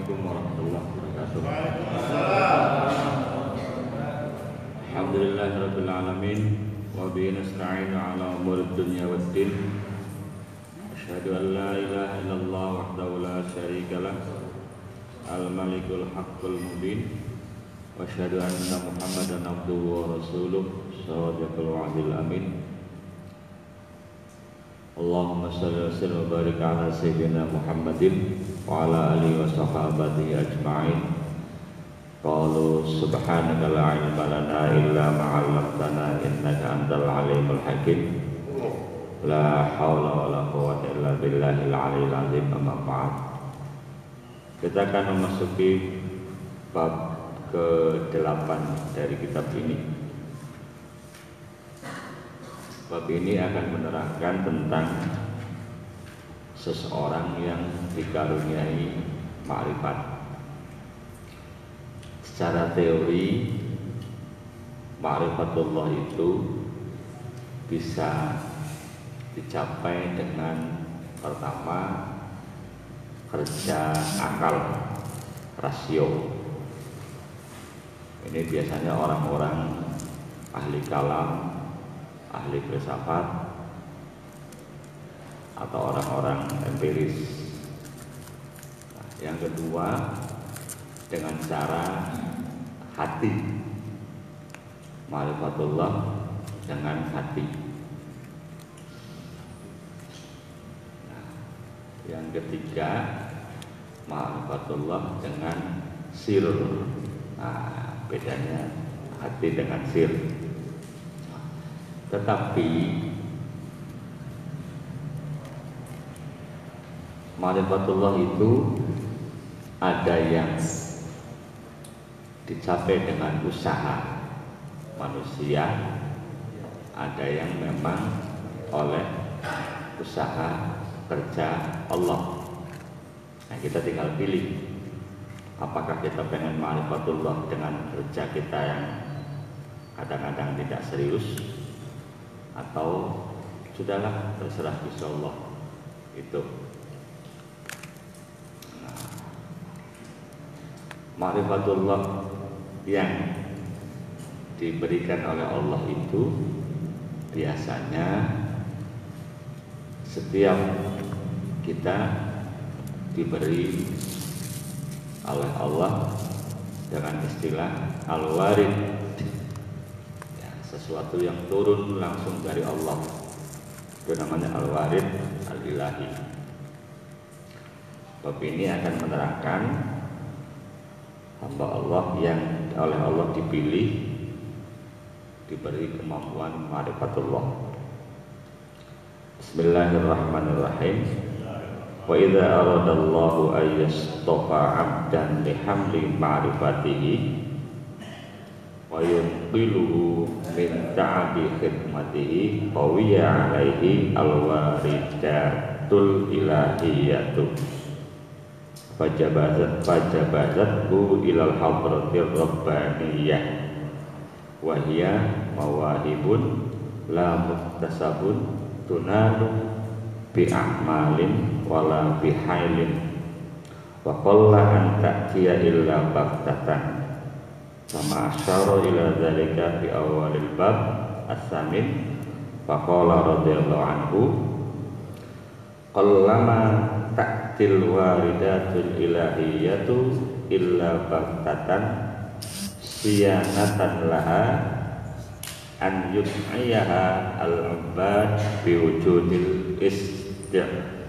Assalamualaikum warahmatullahi wabarakatuh. Alhamdulillahirabbil alamin wa bihi nasta'inu ala umurid dunya waddin. Asyhadu an la ilaha illallah wahdahu la syarika lah, al-malikul haqqul mubin. Wa asyhadu anna Muhammadan abduhu wa rasuluh, shadiqul wa'dil amin. Allahumma shalli wa sallim wa barik ala sayyidina Muhammadin wa ala alihi wa sahabatihi ajma'in. Qalu subhanaka la ilma lana illa ma 'allamtana innaka antal alimul hakim. La haula wa la quwwata illa billahil aliyyil azim. Amma ba'd. Kita akan memasuki bab ke-8 dari kitab ini. Bab ini akan menerangkan tentang seseorang yang dikaruniai ma'rifat. Secara teori, ma'rifatullah itu bisa dicapai dengan pertama kerja akal, rasio. Ini biasanya orang-orang ahli kalam, ahli filsafat, atau orang-orang empiris. Nah, yang kedua dengan cara hati, ma'rifatullah dengan hati. Nah, yang ketiga ma'rifatullah dengan sir. Nah, bedanya hati dengan sir. Tetapi ma'rifatullah itu ada yang dicapai dengan usaha manusia, ada yang memang oleh usaha kerja Allah. Nah, kita tinggal pilih apakah kita pengen ma'rifatullah dengan kerja kita yang kadang-kadang tidak serius, atau sudahlah terserah Gusti Allah itu. Nah, ma'rifatullah yang diberikan oleh Allah itu biasanya setiap kita diberi oleh Allah dengan istilah al-warid, sesuatu yang turun langsung dari Allah, itu namanya al-warid al-ilahi. Bab ini akan menerangkan hamba Allah yang oleh Allah dipilih, diberi kemampuan ma'rifatullah. Bismillahirrahmanirrahim. Wa idza aradallahu ayyastafa 'abdan lihamli ma'rifatihi wa yunqiluhu min ta'abi khidmatihi qawiya alaihi alwaridatul ilahiyatu fajabazathu ilal hadratir rabbaniyah wa hiya mawahibun la muktasabun tunalu bi a'malin wala bi hailin wa qalla an ta'tiya illa baghtatan. Sama asyara ila dzalika fi awalil bab as-samin faqala radhiyallahu anhu qallama ta'til waridatul ilahiyatu illa baghtatan siyanatan laha an yud'iyaha al-ubad bi wujudil isti'dad.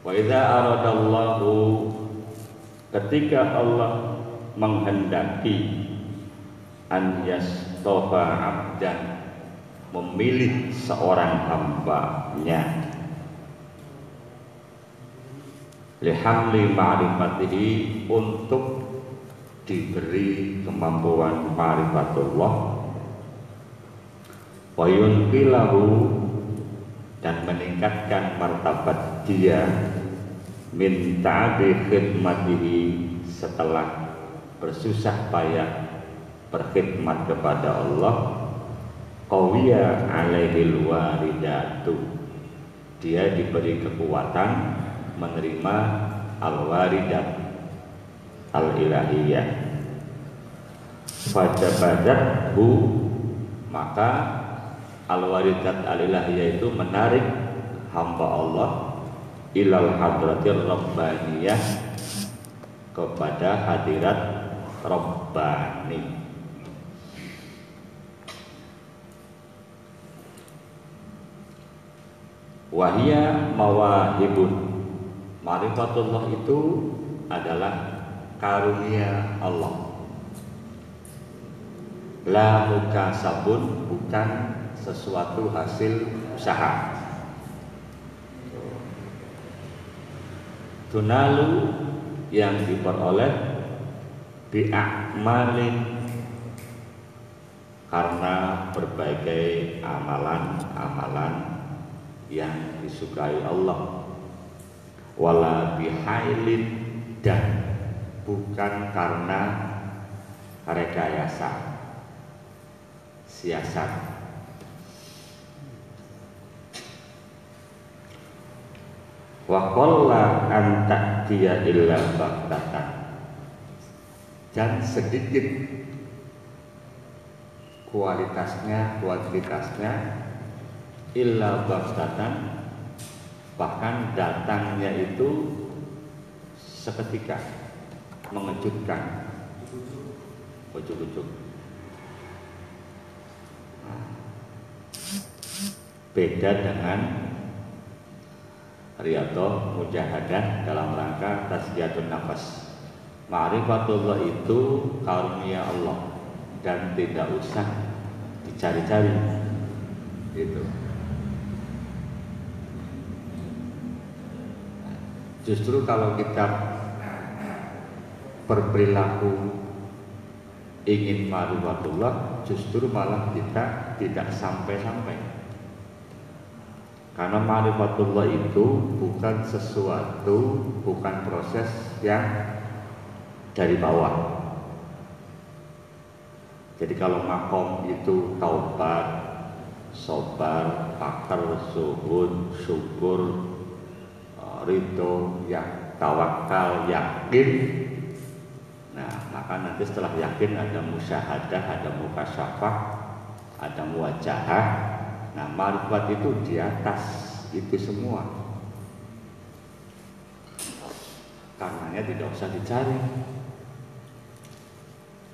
Wa idza aradallahu, ketika Allah menghendaki an yastofa abdan, memilih seorang hambanya, lihamli ma'rifatihi, untuk diberi kemampuan ma'rifatullah, wa yunqilahu, dan meningkatkan martabat dia, min ta'abi khidmatihi, setelah bersusah payah berkhidmat kepada Allah, qawiya alaihil waridatu, dia diberi kekuatan menerima al-waridat al-ilahiyah. Fajabadathu, maka al-waridat al-ilahiyah itu menarik hamba Allah ilal hadratir rabbaniyah, kepada hadirat Rabbani. Wahia mawahibun, ma'rifatullah itu adalah karunia Allah. La mukasabun, bukan sesuatu hasil usaha. Tunalu, yang diperoleh bi'amalin, karena berbagai amalan-amalan yang disukai Allah. Wala bihailin, dan bukan karena rekayasa, siasat. Wa qalla an ta'tiya illa baghtatan, dan sedikit kuantitasnya illa baghtatan, bahkan datangnya itu seketika, mengejutkan, ujuk-ujuk. Beda dengan riyadhah mujahadah dalam rangka tazkiyatun nafas. Ma'rifatullah itu karunia Allah dan tidak usah dicari-cari, gitu. Justru kalau kita berperilaku ingin ma'rifatullah, justru malah kita tidak sampai-sampai. Karena ma'rifatullah itu bukan sesuatu, bukan proses yang dari bawah. Jadi kalau makom itu taubat, sabar, pakar, zuhud, syukur, ridho, ya tawakal, yakin. Nah, maka nanti setelah yakin ada musyahadah, ada mukasyafah, ada muwajahah. Nah, ma'rifat itu di atas itu semua. Karenanya tidak usah dicari.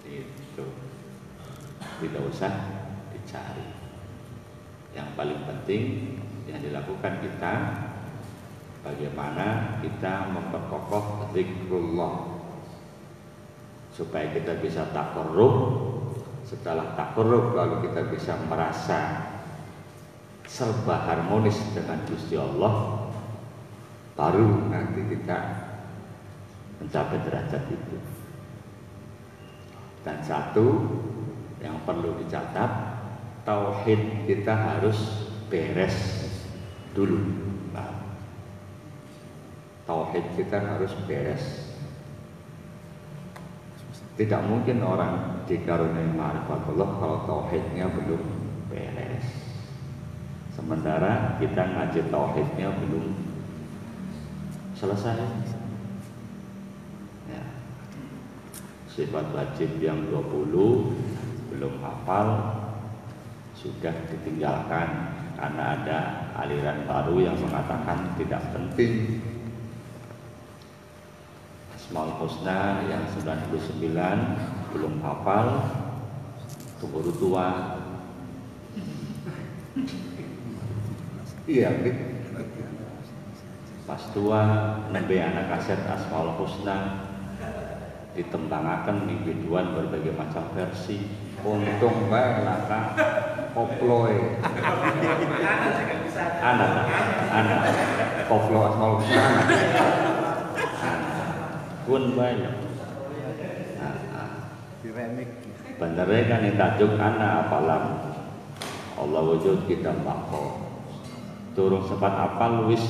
Itu tidak usah dicari. Yang paling penting yang dilakukan kita, bagaimana kita memperkokoh zikrullah supaya kita bisa takarrub. Setelah takarrub, lalu kita bisa merasa serba harmonis dengan Gusti Allah, baru nanti kita mencapai derajat itu. Dan satu yang perlu dicatat, tauhid kita harus beres dulu. Nah, tauhid kita harus beres. Tidak mungkin orang dikaruniai ma'rifatullah kalau tauhidnya belum beres. Sementara kita ngaji tauhidnya belum selesai. Ya. Sifat wajib yang 20 belum hafal, sudah ditinggalkan karena ada aliran baru yang mengatakan tidak penting. Asmaul Husna yang 99 belum hafal, keburu tua. Iya, pas tua nembe anak kaset Asmaul Husna ditembangaken biduan berbagai macam versi. Untung bae laka koploe. Anak koplo Asmaul Husna. Pun bae. Benernya kan yang tajuk anak apalam Allah wujud kita mako. Turun sempat apal wis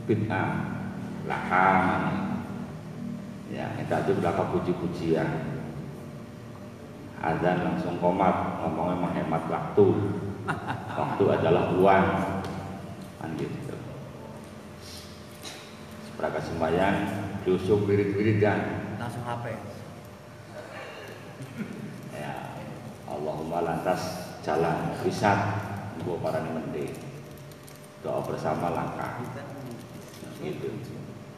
bid'ah lakam. Ya, kita juga belakang puji-pujian. azan langsung komat, ngomongnya menghemat waktu. Waktu adalah uang, kan gitu. Seperangkat sembahyang diusung wirid-wiridan, langsung HP. Ya, Allahumma lantas jalan wisat, gua para mende. Doa bersama langkah. Gitu.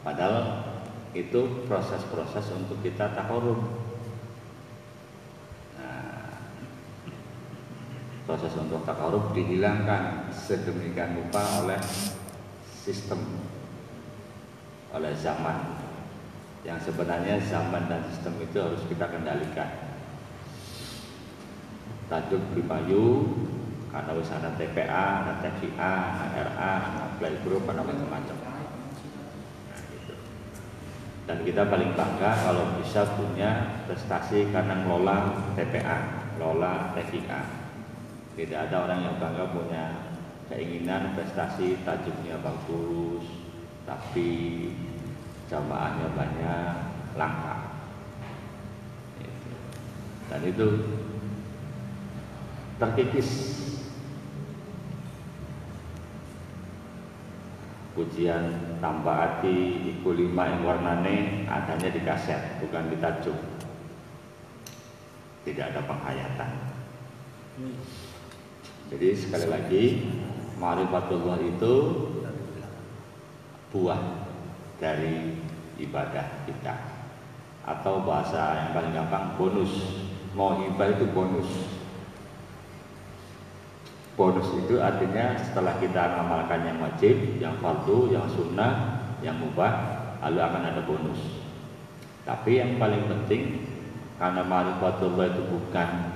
Padahal itu proses-proses untuk kita takarrub. Proses untuk takarrub dihilangkan sedemikian rupa oleh sistem, oleh zaman, yang sebenarnya zaman dan sistem itu harus kita kendalikan. Tajuk Bimayu karena wis ana TPA, ana TVA, ana RA, ana Play Group, ana macam-macam. Nah, gitu. Dan kita paling bangga kalau bisa punya prestasi karena ngelola TPA, ngelola TVA. Tidak ada orang yang bangga punya keinginan prestasi tajuknya bagus, tapi jamaahnya banyak, langka. Dan itu terkikis. Pujian tambah hati iku 5 yang warnane adanya di kaset, bukan di tajuk. Tidak ada penghayatan. Jadi sekali lagi, ma'rifatullah itu buah dari ibadah kita, atau bahasa yang paling gampang bonus. Mau ibadah itu bonus. Bonus itu artinya setelah kita mengamalkan yang wajib, yang fardu, yang sunnah, yang mubah, lalu akan ada bonus. Tapi yang paling penting, karena ma'rifatullah itu bukan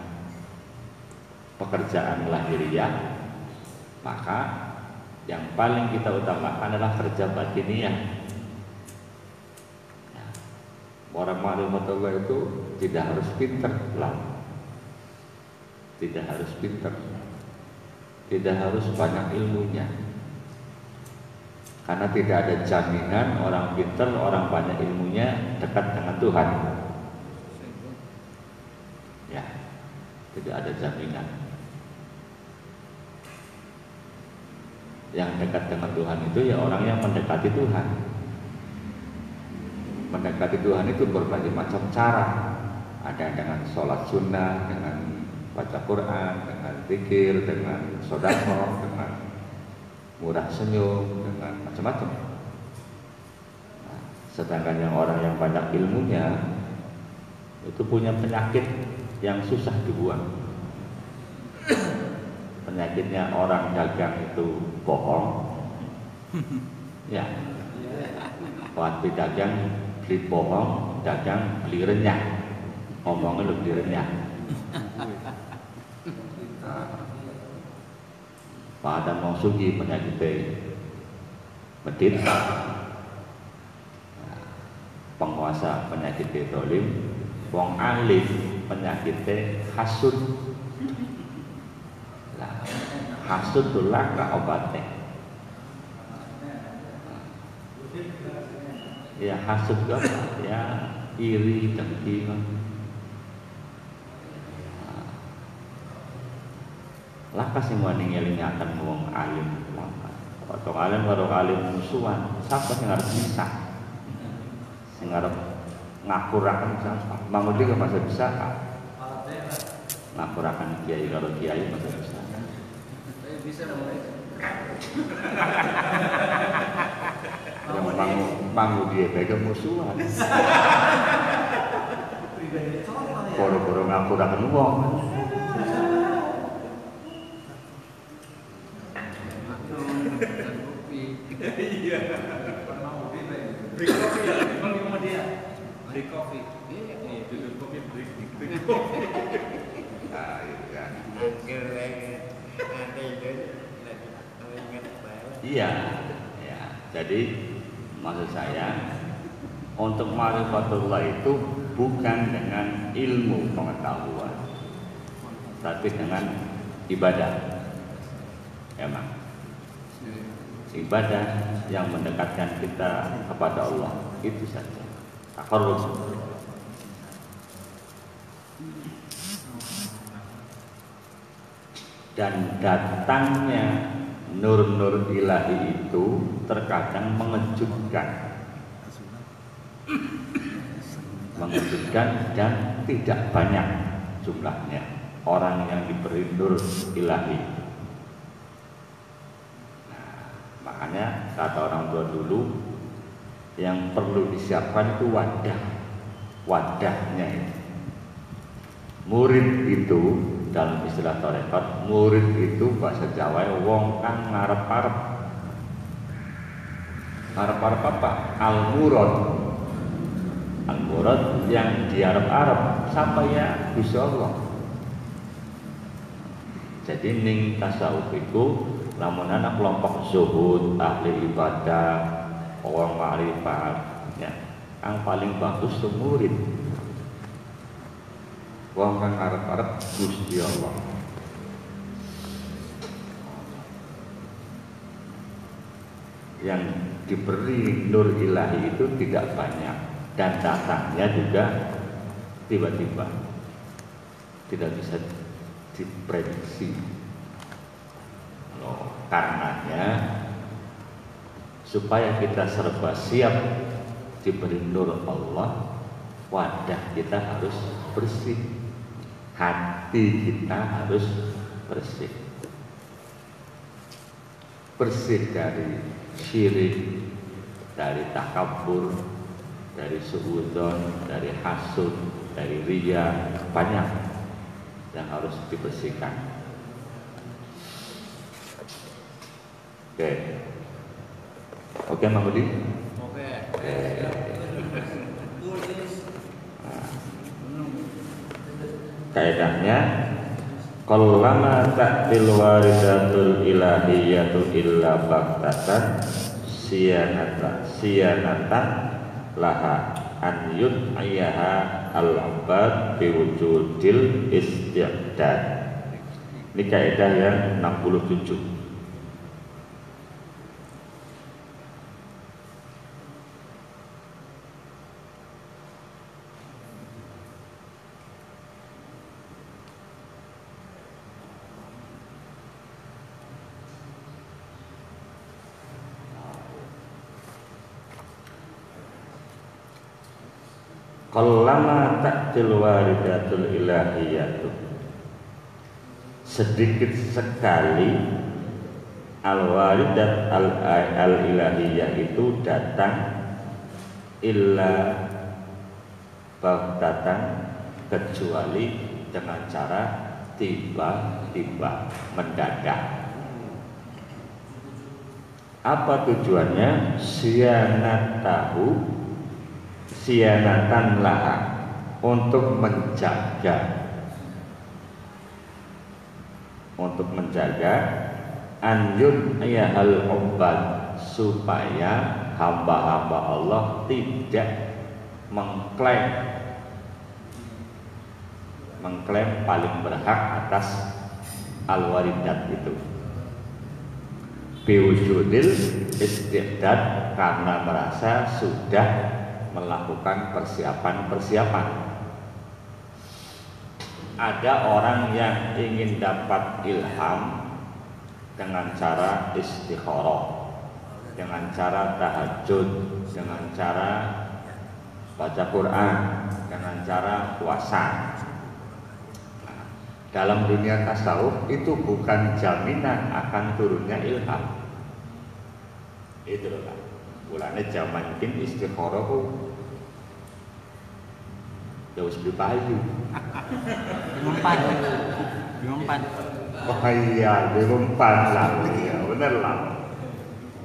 pekerjaan lahiriah, maka yang paling kita utamakan adalah kerja batiniah. Orang ma'rifatullah itu tidak harus pinter lah, tidak harus pinter, tidak harus banyak ilmunya, karena tidak ada jaminan orang pinter, orang banyak ilmunya dekat dengan Tuhan. Ya, tidak ada jaminan. Yang dekat dengan Tuhan itu ya orang yang mendekati Tuhan. Mendekati Tuhan itu berbagai macam cara. Ada dengan sholat sunnah, dengan baca Quran, dengan zikir, dengan sedekah, dengan murah senyum, dengan macam-macam. Nah, sedangkan yang orang yang banyak ilmunya itu punya penyakit yang susah dibuang. Penyakitnya orang dagang itu bohong, ya. Waktu dagang beli bohong, dagang beli renyah, ngomongnya lebih renyah. Pak Adam mau sugi penyakitnya medit, penguasa penyakitnya dolim, wong alim penyakitnya hasud. Hasud itu laka obatnya. Ya hasud itu apa? Ya iri, dengki. Laka sing wani ngelingaken wong alim. Atau alim karo alim musuhan. Siapa sing arep bisa? Sing arep ngakuraken siapa? Mangudi ke masa bisa? Ngakuraken kiai karo kiai masa bisa. Bisa mangu dia pegang musuhan. Boro-boro ngakuraken wong. Iya. Break coffee ya, kalau dia break coffee. Iya, break coffee, break coffee. Ah, itu kan. Iya, ya. Jadi maksud saya untuk ma'rifatullah itu bukan dengan ilmu pengetahuan, tapi dengan ibadah. Emang ibadah yang mendekatkan kita kepada Allah, itu saja. Takarrub. Dan datangnya nur-nur ilahi itu terkadang mengejutkan dan tidak banyak jumlahnya orang yang diberi nur ilahi. Nah, makanya kata orang tua dulu, yang perlu disiapkan itu wadahnya itu. Murid itu dalam istilah tarekat, murid itu bahasa Jawa wong kang ngarep-arep. Ngarep-arep apa? Al-murad. Al-murad yang diarep-arep supaya Gusti Allah. Jadi ning tasawuf itu lamun ana kelompok zuhud, ahli ibadah, orang ma'rifat, ya, yang paling bagus itu murid. Wong kang arep-arep Gusti Allah. Yang diberi nur ilahi itu tidak banyak dan datangnya juga tiba-tiba, tidak bisa diprediksi. Karenanya supaya kita serba siap diberi nur Allah, wadah kita harus bersih, hati kita harus bersih, bersih dari syirik, dari takabur, dari suudzon, dari hasud, dari riya, banyak yang harus dibersihkan. Oke, Mang Budi? Oke. Kaidahnya qallama ta'til waridatul ilahiyatu illa baqtatan siyanatan laha an yud'iyaha al-abad biwujudil istiqdad. Ini kaidah yang 67. Qallama ta'til waridatul ilahiyatu, sedikit sekali al-waridat al-ilahiyah itu datang illa baghtatan, kecuali dengan cara tiba-tiba, mendadak. Apa tujuannya? Siyanatan laha, untuk menjaga anjun ayahal ubad, supaya hamba-hamba Allah tidak mengklaim paling berhak atas al-waridat itu. Biwujudil istiqdad, karena merasa sudah melakukan persiapan. Ada orang yang ingin dapat ilham dengan cara istikharah, dengan cara tahajud, dengan cara baca Quran, dengan cara puasa. Dalam dunia tasawuf itu bukan jaminan akan turunnya ilham. Itu loh Pak. Mulane zaman ini istikharah kok ya wis dipayu. Dimempan. Oh iya, dimempan lah. Ya bener lah.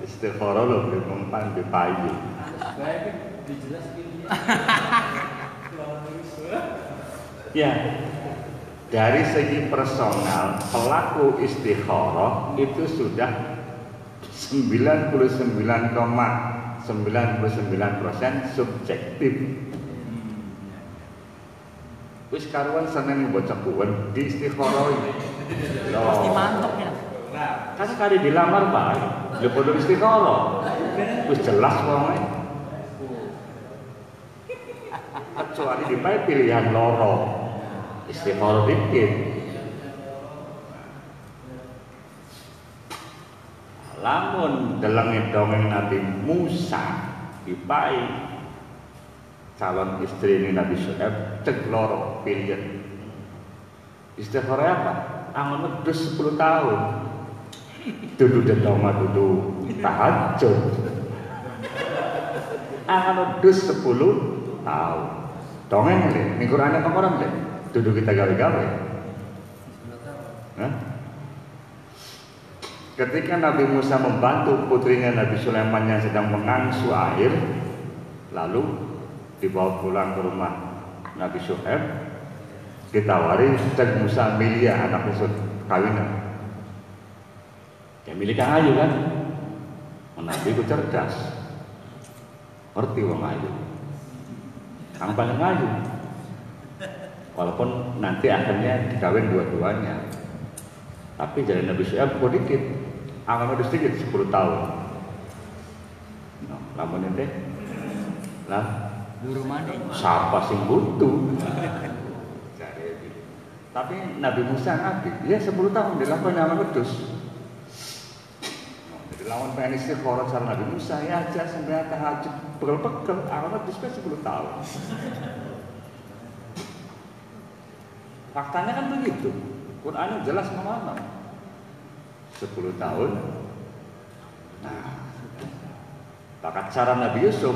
Istikharah lho dimempan dipayu. Baik dijelas ini. Ya. Dari segi personal, pelaku istikharah itu sudah 99,99% subjektif. Wis karuan seneng bocah kuwen di istikharah iki. Pasti mantap ya. Kan sekali dilamar Pak, lho padha istikharah. Wis jelas wonge. Kecuali dipae pilihan loro. Istikharah dikit. lamun dalam dongeng Nabi Musa dipai calon istri ini Nabi Syuaib cek loro pilihan istikharah apa? Angon wedhus 10 tahun dudu dedonga dudu tahajud angon wedhus 10 tahun dongeng le ning Qur'ane apa orang le dudu kita gawe-gawe. Hah? Ketika Nabi Musa membantu putrinya Nabi Sulaiman yang sedang mengangsu air, lalu dibawa pulang ke rumah Nabi Syuaib, ditawari cek Musa milia anak Musa kawinan. Ya milik Kang Ayu kan? Nabi ku cerdas, ngerti wong ayu, Kang paling ayu. Walaupun nanti akhirnya dikawin dua-duanya, tapi jadi Nabi Syuaib kok dikit. Akan udah sedikit 10 tahun. Nah, lamun ente, lah, guru mana? siapa sing butuh? Tapi Nabi Musa Nabi, dia 10 tahun dilakukan amal wedhus. Jadi lawan pengen istikharah cara Nabi Musa ya aja sampai tahajud pegel-pegel, amal wedhus kan 10 tahun. Faktanya kan begitu. Quran jelas ngomong. 10 tahun. Nah, pakat cara Nabi Yusuf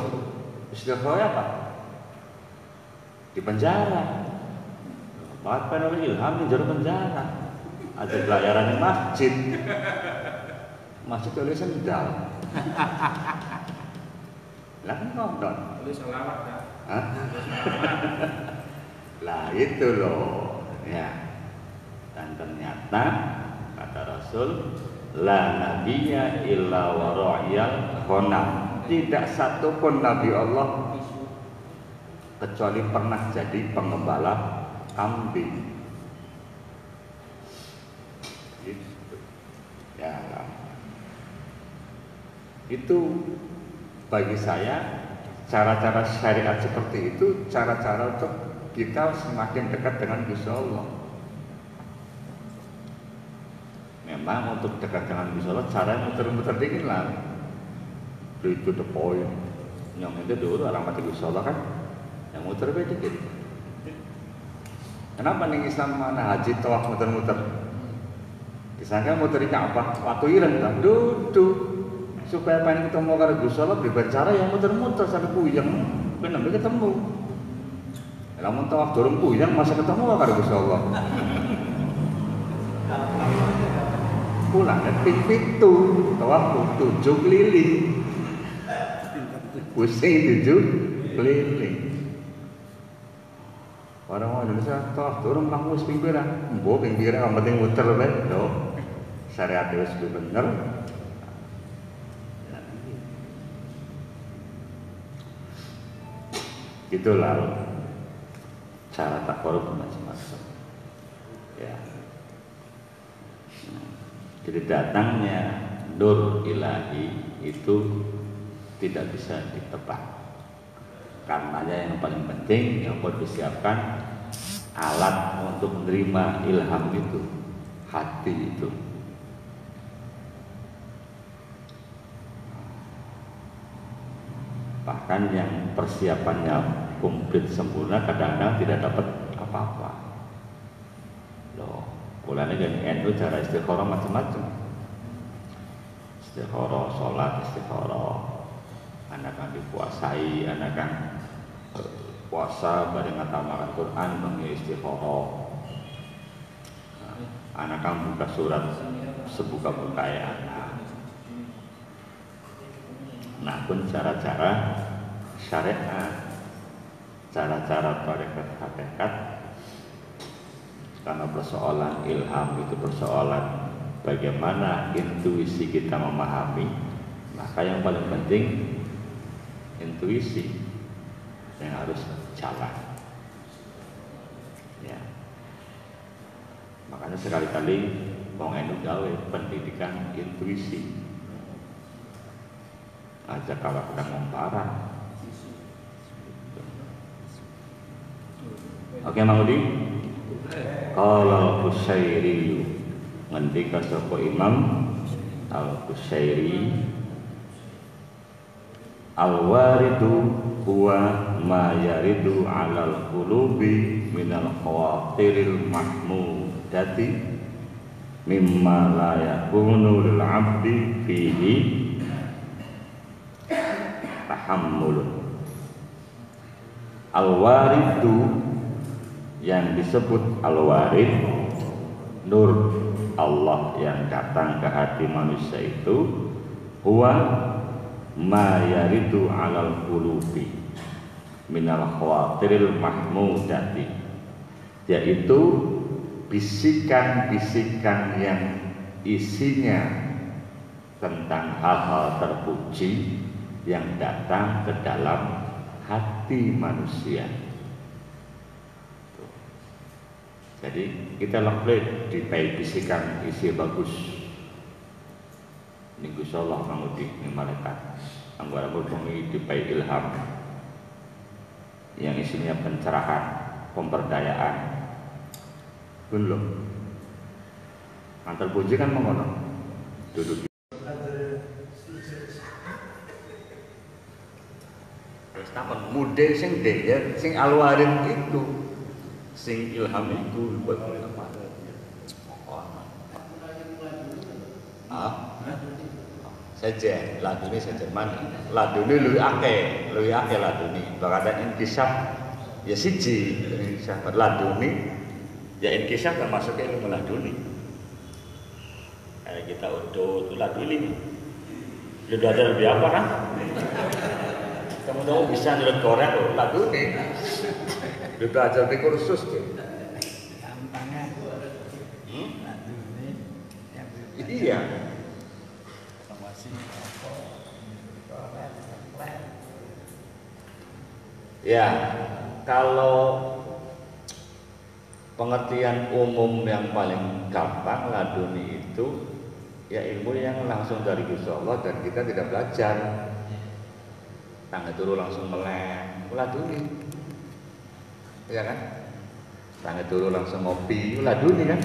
istikharah apa? Di penjara. Pakat penoleh ilham di jero penjara. Ada pelayaran di masjid. Masjid oleh sendal. Lah kan nonton. Oleh selawat kan? Hah? Lah itu loh. Ya. Dan ternyata kata Rasul, la nabiyya illa wa ra'yal ghanam. Tidak satu pun nabi Allah kecuali pernah jadi pengembala kambing. Gitu. Ya. Itu bagi saya cara-cara syariat seperti itu cara-cara untuk kita semakin dekat dengan Gusti Allah. Memang untuk dekat dengan Gusti Allah cara muter-muter dikit lah. Itu the point. Yang itu dulu orang mati Gusti Allah kan, yang muter dikit. Kenapa nih Islam mana haji tawaf muter-muter? Disangka muter di Ka'bah, waktu ireng kan duduk supaya pengen ketemu karo Gusti Allah berbicara yang muter-muter sampai puyeng, ben sampai ketemu. Lamun tawaf durung puyeng masa ketemu karo Gusti Allah. Pulang pitu tawaf 7 keliling pusing 7 keliling orang Indonesia tawaf turun langsung wis pinggiran mbok pinggiran yang penting muter bae lho syariat wis bener gitulah cara takarub macam-macam ya. Jadi datangnya nur ilahi itu tidak bisa ditebak. Karenanya yang paling penting yang perlu disiapkan alat untuk menerima ilham itu, hati itu. Bahkan yang persiapannya komplit sempurna kadang-kadang tidak dapat apa-apa. Loh. Mulanya jadi NU cara istikharah macam-macam. Istikharah sholat, istikharah anak yang dipuasai, anak yang puasa bareng ngatamakan Quran mengi istikharah. Anak yang buka surat sebuka-buka ya. Nah pun cara-cara syariat, cara-cara hakikat. Karena persoalan ilham itu persoalan bagaimana intuisi kita memahami, maka yang paling penting intuisi yang harus jalan. Ya. Makanya sekali-kali mau NU gawe pendidikan intuisi. Aja kalau kita ngomparang. Oke, Mang Udi. Qala Busyairi ngendika sapa Imam Al-Qushairi, al-waridu huwa ma yaridu 'alal qulubi minal khawatiril mahmudati mimma la yakunu lil 'abdi fihi tahammulun. Al-waridu yang disebut al-warid, nur Allah yang datang ke hati manusia itu, huwa ma yaridu 'alal qulubi minal khawatiril mahmudati, yaitu bisikan-bisikan yang isinya tentang hal-hal terpuji yang datang ke dalam hati manusia. Jadi kita lakukan dipai bisikan isi bagus. Ning Gusti Allah mangudi ning malaikat. Anggara bengi dipai ilham yang isinya pencerahan, pemberdayaan. Belum. Antar puji kan mengono. Duduk. Wis takon mude sing dhewe sing alwarin itu, sing ilham itu buat apa? Saja laduni saja mana? Laduni luwih akeh laduni. Bakatan inkisaf ya siji, inkisaf laduni ya inkisaf termasuk ilmu laduni. Kayak kita untuk laduni. Lu belajar lebih apa kan? Kamu tahu bisa nyulut korek loh, laduni. Lu belajar di kursus tuh. Iya. Ya, kalau pengertian umum yang paling gampang laduni itu ya ilmu yang langsung dari Gusti Allah dan kita tidak belajar. Tangga turu langsung melek, laduni. Iya kan? Tangga turu langsung ngopi, laduni kan?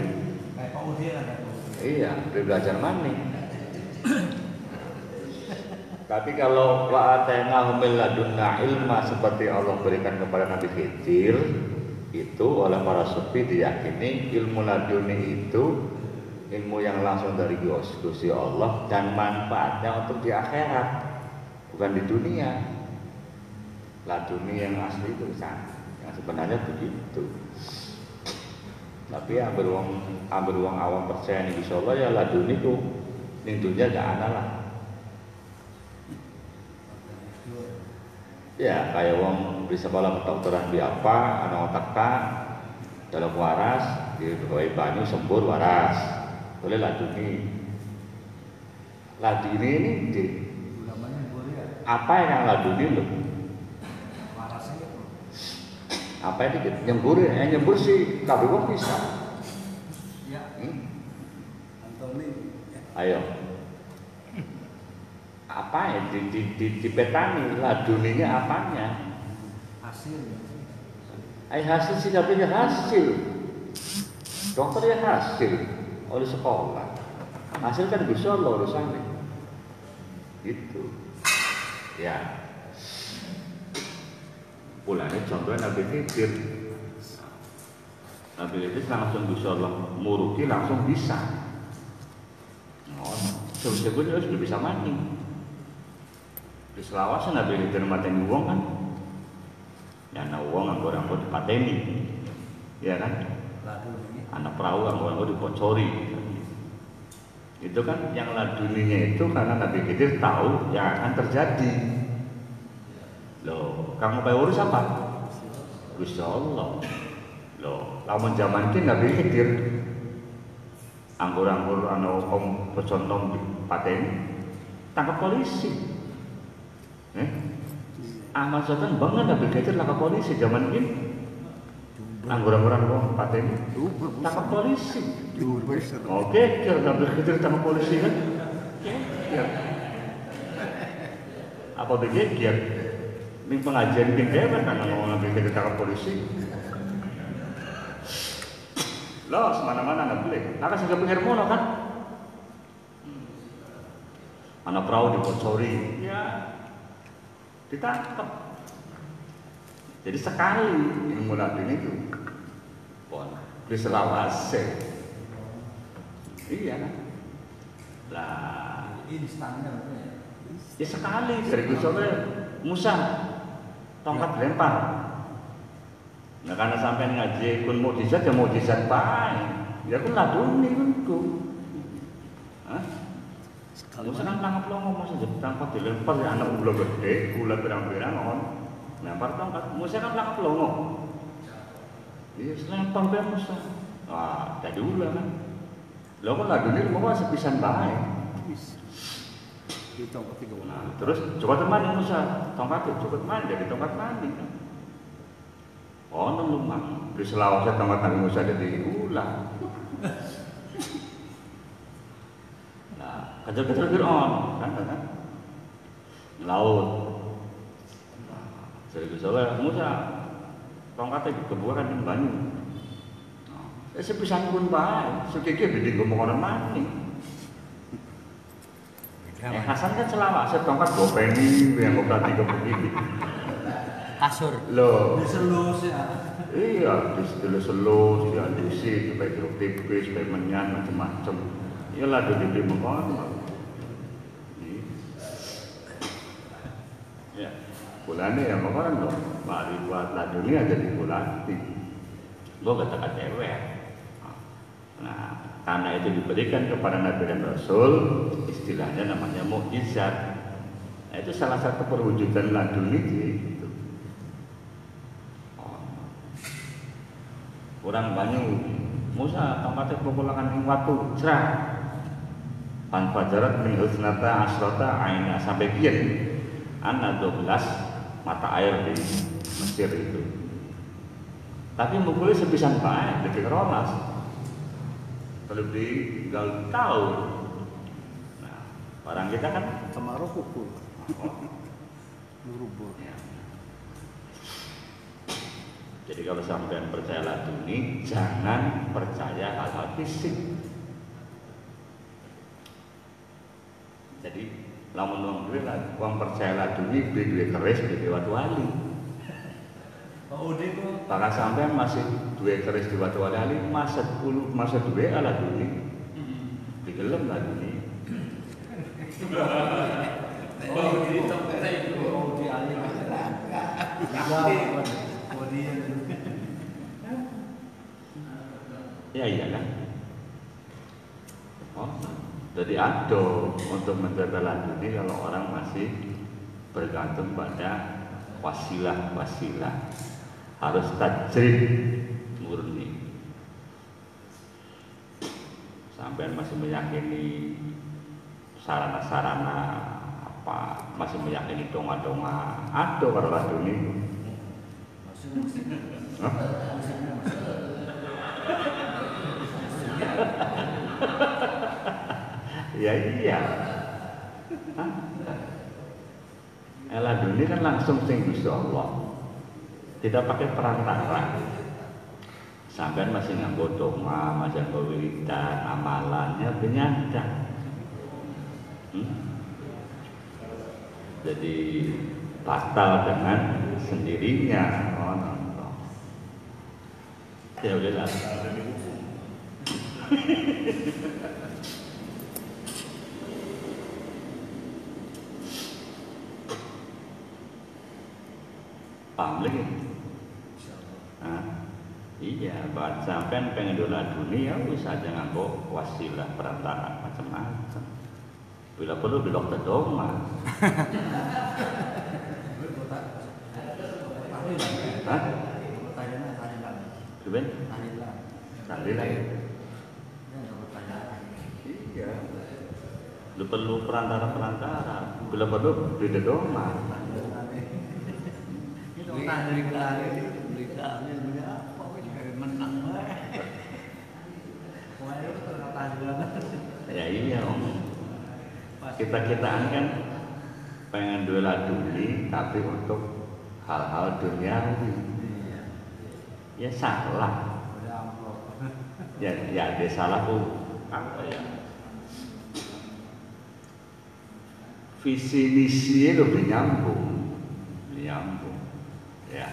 Iya, belajar mani. Tapi kalau wa'atainahum min ladunna ilma seperti Allah berikan kepada Nabi Khidir, itu oleh para sufi diyakini ilmu laduni itu ilmu yang langsung dari Gusti Allah dan manfaatnya untuk di akhirat, bukan di dunia. Laduni yang asli itu yang sebenarnya begitu. Tapi hampir wong awam percaya nih Gusti Allah ya laduni itu ning dunia gak ana lah. Ya kayak wong di sekolah kedokteran di apa, ana otak dalam waras, di banyu sembur waras. Boleh laduni. Laduni ini di apa yang laduni loh? Apa itu nyembur? Nyembur sih kabeh wong bisa. Ya. Antoni. Ayo. Apa ya dipetani laduninya apanya? Hasil. Hasil sih tapi hasil. Dokter ya hasil oleh sekolah. Hasil kan bisa Allah urusannya. Itu. Ya. Pulangnya contohnya Nabi Khidir. Nabi Khidir langsung bisa Allah muruki langsung bisa. Sebetulnya sudah bisa mati. Di Selawase Nabi Khidir mateni wong kan. Ya ana wong anggo dipateni. Ya kan? Anak perahu anggo dibocori. Itu kan yang laduninya itu karena Nabi Khidir tahu yang akan terjadi. Loh, kamu mau urus apa? Gusti Allah. Loh, lamun zaman iki Nabi Khidir anggur-anggur ana om pecondong dipateni tangkap polisi. Ahmad Sultan banget Nabi Khidir tangkap polisi zaman ini. Anggur-angguran wong pateni tangkap polisi. Oke, kalau Nabi Khidir tangkap polisi kan? Ya. Apa begitu? Ini pengajian pindah kan ngomong Nabi Khidir tangkap polisi. Loh, semana-mana nggak boleh. Naka sudah pengen mono kan? Anak perahu dibocori, ya ditangkap. Jadi sekali ilmu laduni itu, di selawase, iya kan? Lah, ini standar ya sekali dari Gusowe Musa tongkat dilempar. Nah karena sampai ngaji kun mukjizat ya mukjizat baik, ya kun laduni kun. Musa kan tangkap longo, masa jadi tangkap dilempar ya anak ulo gede, ulat berang-berang on, lempar tangkap. Musa kan tangkap longo, iya selempar be Musa. Wah, jadi ulah kan. Lo kan laduni mau sepisan baik. Nah, terus coba teman Musa, tongkat itu coba teman jadi tongkat mandi kan. Oh, lumang di Selawase tongkat Nabi Musa jadi ulah. Nah, kejar-kejar Fir'aun kan. Laut. Jadi Gusowe Musa tongkatnya kebuaran di banyu. Sepisan pun baik, sekiki bedi gomongan mani. Hasan kan Selawase tongkat gopeni yang operasi begini. kasur. Loh, Diselus ya. iya, diselus, dialusi supaya jeruk tipis, supaya menyan macam-macam. Iya lah di mengkon. Ya, bulannya ya mengkon loh. Mari buat laduni aja dibulati. Gua katakan cewek. Nah, karena itu diberikan kepada Nabi dan Rasul, istilahnya namanya mukjizat. Nah, itu salah satu perwujudan laduni gitu. Kurang banyu, Musa tongkatnya pukulangan ing watu, cerah. Fanfajarat min husnata asrota aina sampai kian. Ana 12 mata air di Mesir itu. Tapi mukulnya sepisan baik, lebih rolas. Kalau tinggal tahu. Nah, barang kita kan Kemarau pukul. Nurubur. ya. Jadi kalau sampean percaya laduni, jangan percaya hal-hal fisik. Jadi lamun wong duwe lah, wong percaya laduni duwe keris duwe watu wali. Oh, udah kok. Bahkan sampean masih duwe keris di watu wali, masa duwe laduni. Digelem laduni. Oh, di tempat itu. Oh, di alih masyarakat. Ya iya kan? Oh, jadi ado untuk menjaga laduni kalau orang masih bergantung pada wasilah harus tajrid murni. Sampai masih meyakini sarana-sarana apa, masih meyakini donga-donga, ado kalau laduni. Ya iya. Laduni kan langsung sing Gusti Allah. Tidak pakai perantara. Sampai masih nganggo donga, masih nganggo wiridan, amalannya benyata. Jadi batal dengan sendirinya. Oh, no. Ya udahlah. Paham lagi? Iya, bahkan sampai pengen laduni ya wis aja nganggo wasilah perantara macam-macam. Bila perlu belok ke doma. Hah? Gimana? Tahlilan. Iya. Lu perlu perantara. Bila perlu di doma. Ya iya om. Kita-kitaan kan pengen dua laduni tapi untuk hal-hal duniawi. Ya salah. Ya dia salah tuh apa ya? visi misi lebih nyambung, ya,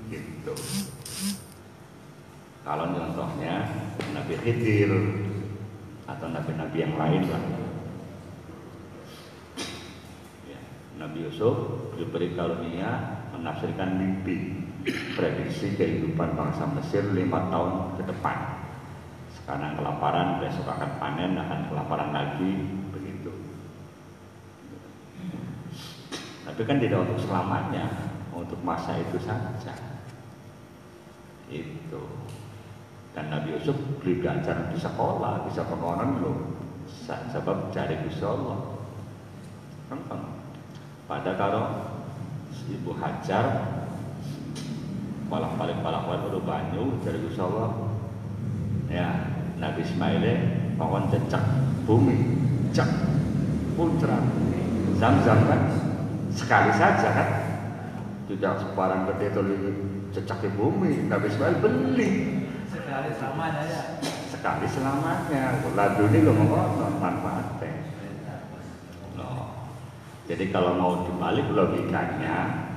gitu. Kalau contohnya Nabi Khidir atau nabi-nabi yang lain lah, ya, Nabi Yusuf diberi karunia menafsirkan mimpi, prediksi kehidupan bangsa Mesir 5 tahun ke depan. Sekarang kelaparan, besok akan panen, akan kelaparan lagi, begitu. Tapi kan tidak untuk selamanya, untuk masa itu saja. Itu. Dan Nabi Yusuf beli belajar di sekolah, bisa pengonon loh. Sebab cari Gusti Allah. Pada kalau Ibu Hajar paling udah banyu dari Gusti Allah. Ya, Nabi Ismail pokon cecak bumi, cek puncak. Zam-zam kan sekali saja kan. Tidak sebarang gede itu cecak di bumi. Nabi Ismail beli. Sekali selamanya ya. Sekali selamanya. Lalu ini lo mau manfaatnya. Jadi kalau mau dibalik logikanya,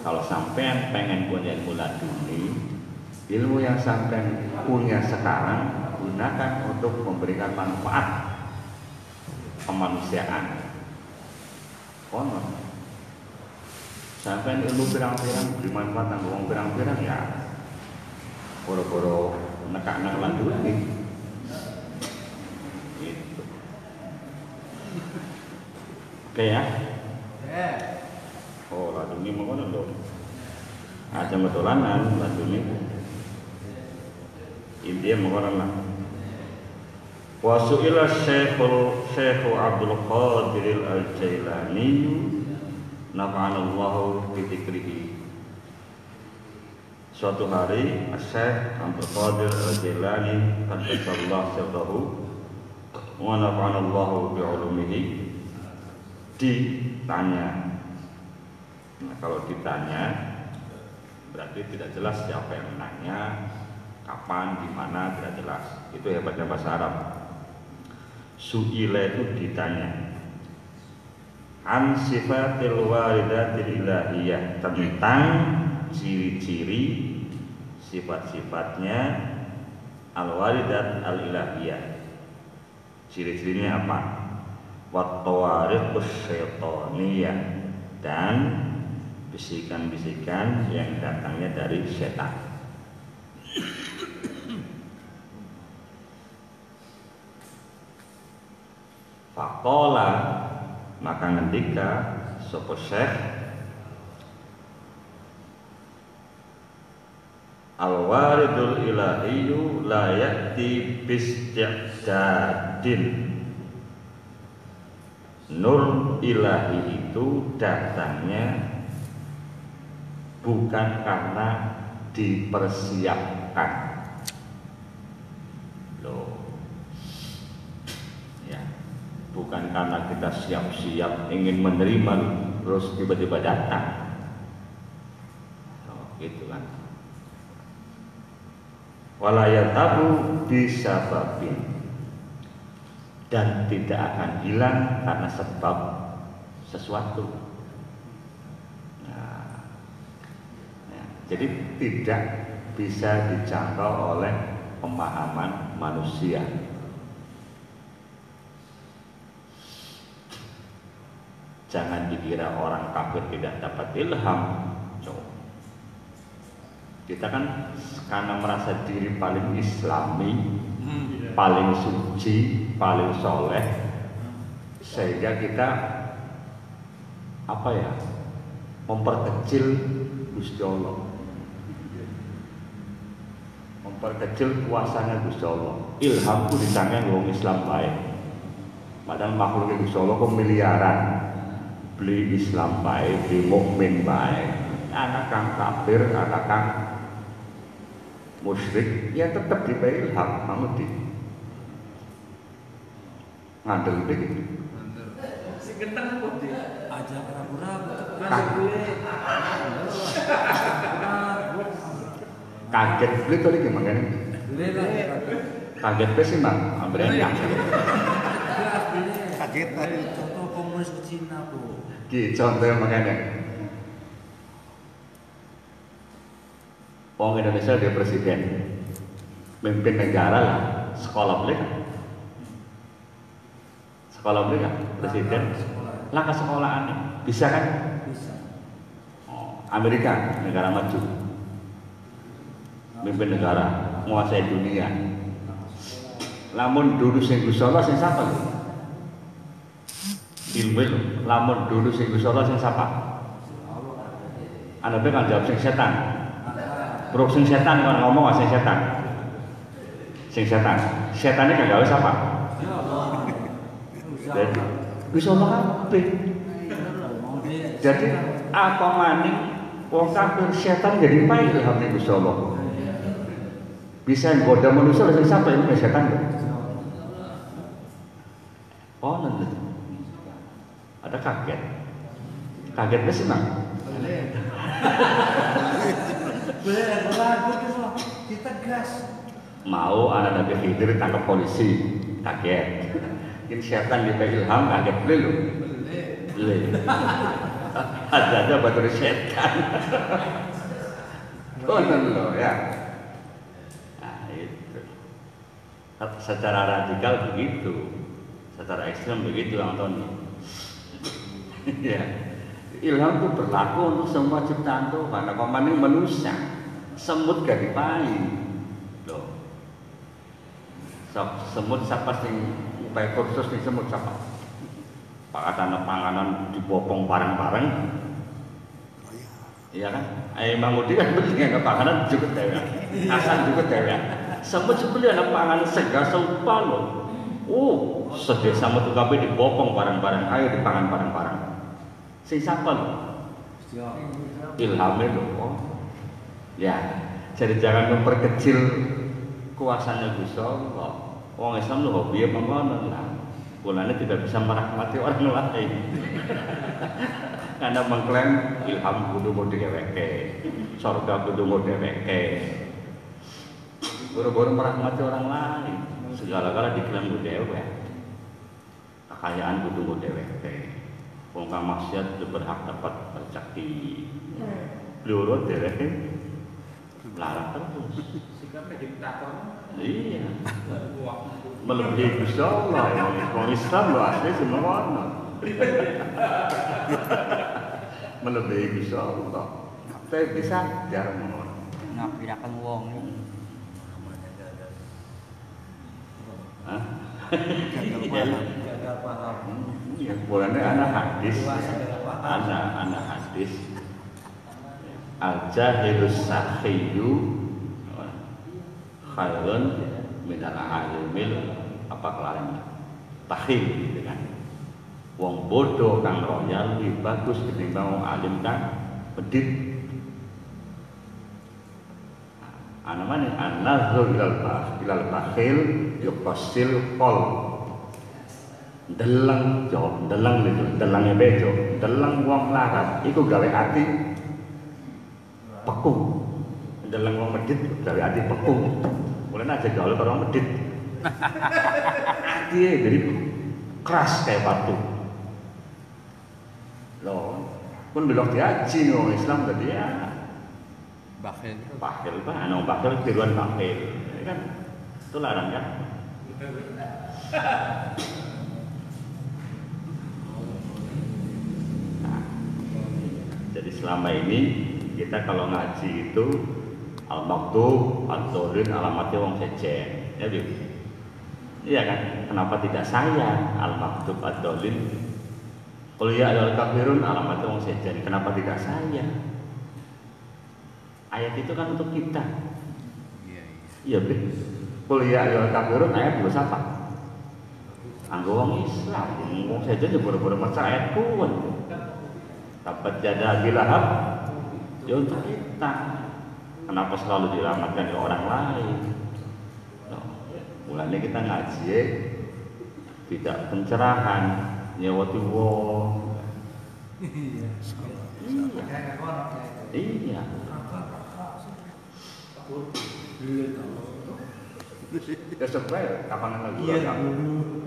kalau sampean pengen punya ilmu laduni, ilmu yang sampean punya sekarang gunakan untuk memberikan manfaat kemanusiaan. Konon sampean ilmu pirang-pirang beri manfaat nang wong pirang-pirang ya. Boro-boro nekak nang laduni. Gitu. Oke ya. Oh, laduni mengkono lho. Aja metolanan laduni. Intinya mengkono lah. Wa su'ila Syekh Abdul Qadir Al-Jailani nafa'anallahu bi dzikrihi. Suatu hari Syekh Abdul Qadir Al-Jailani qaddasallahu sirrahu wa nafa'anallahu bi ulumihi ditanya. Nah, kalau ditanya berarti tidak jelas siapa yang menanya, kapan, di mana, tidak jelas. Itu hebatnya bahasa Arab. Su'ila itu ditanya. An sifatil waridatil ilahiyah, tentang ciri-ciri sifat-sifatnya al-waridat al-ilahiyah. Ciri-cirinya apa? Wat tawariqus syaitaniyah, dan bisikan-bisikan yang datangnya dari setan. Faqala, maka ngendika sapa Syekh, al-waridul ilahiyyu la ya'ti bisti'dadin. Nur ilahi itu datangnya bukan karena dipersiapkan. Loh. Ya, bukan karena kita siap-siap ingin menerima terus tiba-tiba datang. Oh, gitu kan. Wala yadhabu bisababin, dan tidak akan hilang karena sebab sesuatu. Nah, ya, jadi tidak bisa dijangkau oleh pemahaman manusia. Jangan dikira orang kafir tidak dapat ilham. Kita kan karena merasa diri paling islami, paling suci, paling soleh, sehingga kita memperkecil Gusti Allah, memperkecil kuasanya Gusti Allah. Ilham itu ditangani wong Islam baik, padahal makhluk Gusti Allah kok miliaran. Beli Islam baik, beli mukmin baik, anak kang kafir, anak kang musyrik, ya tetap diberi ilham, mamudi ngandel begitu. Si genteng apa dia? Aja ragu-ragu. Kaget beli tuh lagi makanya. Kaget sih mak, ambilnya. kaget tadi contoh komunis ke Cina Bu. Ki contohnya makanya. Wong Indonesia dia presiden, mimpin negara lah, sekolah boleh kan? Sekolah boleh kan? Presiden, lah ke sekolahan bisa kan? Bisa. Oh, Amerika negara maju, mimpin negara, menguasai dunia. Lamun dulu sing Gusti Allah sing sapa lho? Ilmu lho. Lamun dulu sing Gusti Allah sing sapa? Anda kan jawab sing setan. Bro sing setan kan ngomong sing setan. Sing setan. Setane kan gawe sapa? Jadi Gusti Allah kabeh. Jadi apa maning wong kafir setan jadi pae ilham Gusti Allah. Bisa nggoda manusia sing sapa ilmu setan lho. Oh nanti ada kaget, kagetnya senang. Boleh lagu itu kita gas. Mau anak Nabi Khidir ditangkap polisi, kaget. Ini setan diberi ilham, kaget beli loh. Beli. Ada batur setan. Oh loh ya. Nah itu. Secara radikal begitu. Secara ekstrem begitu Bang Tony. Ya, ilham itu berlaku untuk semua ciptaan Tuhan. Karena komanding manusia, semut gak dipai. Loh, semut siapa sing upaya kursus nih semut siapa? Pakatan panganan dibopong bareng-bareng. Iya kan? Mang Udi kan beli panganan juga dewe. Hasan juga dewe. Semut sebeli anak panganan segar seupa loh. Oh, sedesa metu kabeh dibopong barang-barang, ayo dipangan barang-barang. Sing sapa lho? Ilhame lho. Oh. Ya, jadi jangan memperkecil kuasanya Gusti Allah. Wong Islam lho hobi mengkono lah. Kulane tidak bisa merahmati orang lain. Karena mengklaim ilham kudu mau dheweke, surga kudu mau dheweke. Buru-buru merahmati orang lain. Segala-gala diklaim ku dhewe. Kekayaan kudu ku dhewe. Wong kang maksiat berhak dapat rezeki. Loro dhewe larang terus. Sikapnya diktator. Iya. Melebihi Gusti Allah. Wong Islam lho asli semono. Melebihi Gusti Allah. Tapi bisa jarang ngono. Ngapiraken wong. Gagal paham. Ya, bolehnya anak hadis, anak hadis. Al-jahilus sahiyu khairun minal alimil apa kelarin takhil gitu kan. Wong bodoh kang royal lebih bagus ketimbang wong alim kang pedit. Ana mane an-nazru ilal bakhil yuqassil qol. Deleng jo, deleng itu, delenge bejo, deleng wong larat iku gawe ati pekung. Deleng wong medit gawe ati pekung. Mulane aja gaul karo wong medit. Ati jadi keras kayak batu. Loh, pun belok diaji no Islam tadi ya. Bakhil. Bakhil Pak, anu bakhil tiruan bakhil. Ini kan itu larang kan? Nah, jadi selama ini kita kalau ngaji itu al-maktub, al-dhorin, alamatnya wong sejen. Ya Bu. Iya kan? Kenapa tidak saya al-maktub, al-dhorin? Qul ya ayyuhal kafirun alamatnya wong sejen. Kenapa tidak saya? Ayat itu kan untuk kita. Iya, Be. Qul ya ayyuhal kafirun ayat buat siapa? Anggo wong Islam, wong sejen ya boro-boro maca ayat kuwi. Tabat jada bilahab ya untuk kita. Kenapa selalu diramatkan ke orang lain? Mulanya kita ngaji tidak pencerahan, nyewati wong. Iya. Ya sebenarnya kapan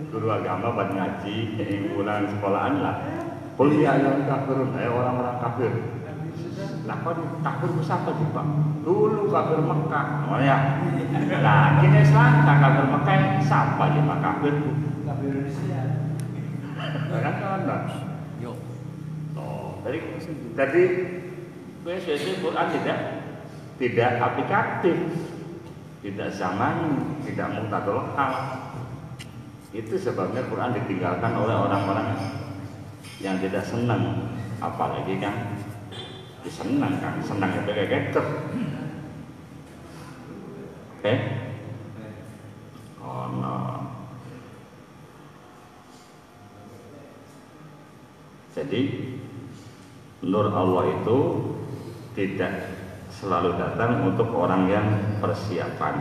guru agama buat ngaji, bulan sekolahan lah. Kuliah yang kafirun, orang-orang kafir. Nah, kafir siapa sih Pak? Dulu kafir Mekah, namanya. Nah, kini Islam kafir Mekah siapa sih Pak kafir? Kafir Indonesia. Kan? Yuk. Oh, jadi Quran tidak aplikatif, tidak zamani, tidak muktadul hal. Itu sebabnya Quran ditinggalkan oleh orang-orang yang tidak senang, apalagi kan disenang kan, senang itu kayak gitu. Oke? Oh no. Jadi nur Allah itu tidak selalu datang untuk orang yang persiapan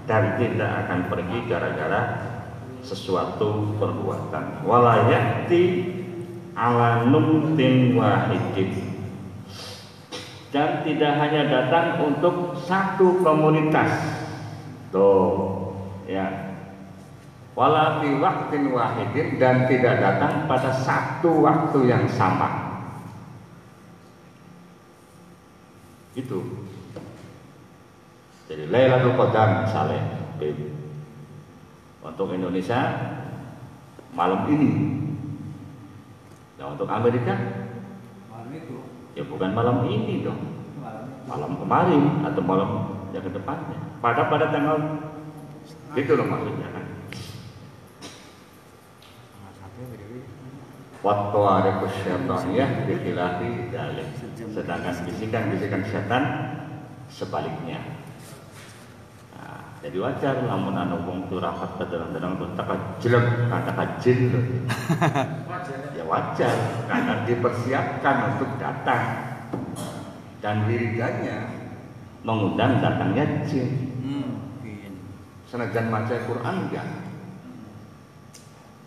dan tidak akan pergi gara-gara sesuatu perbuatan. Wala ya'ti ala numtin wahidin, dan tidak hanya datang untuk satu komunitas. Tuh, ya. Wala fi waqtin wahidin, dan tidak datang pada satu waktu yang sama. Itu. Jadi Lailatul Qadar misalnya untuk Indonesia malam ini. Nah, untuk Amerika Malam itu. ya bukan malam ini dong, Malam. malam kemarin atau malam yang ke depannya. Pada tanggal itu loh maksudnya kan. Waktu ada kesyaitaniyah dikhilafi dalil, sedangkan bisikan-bisikan setan sebaliknya. Nah, jadi wajar lamun anu wong tu rapat ke dalam-dalam tu takajilek, takajil. Ya wajar karena dipersiapkan untuk datang, dan wiridannya mengundang datangnya jin. Senajan maca Quran enggak.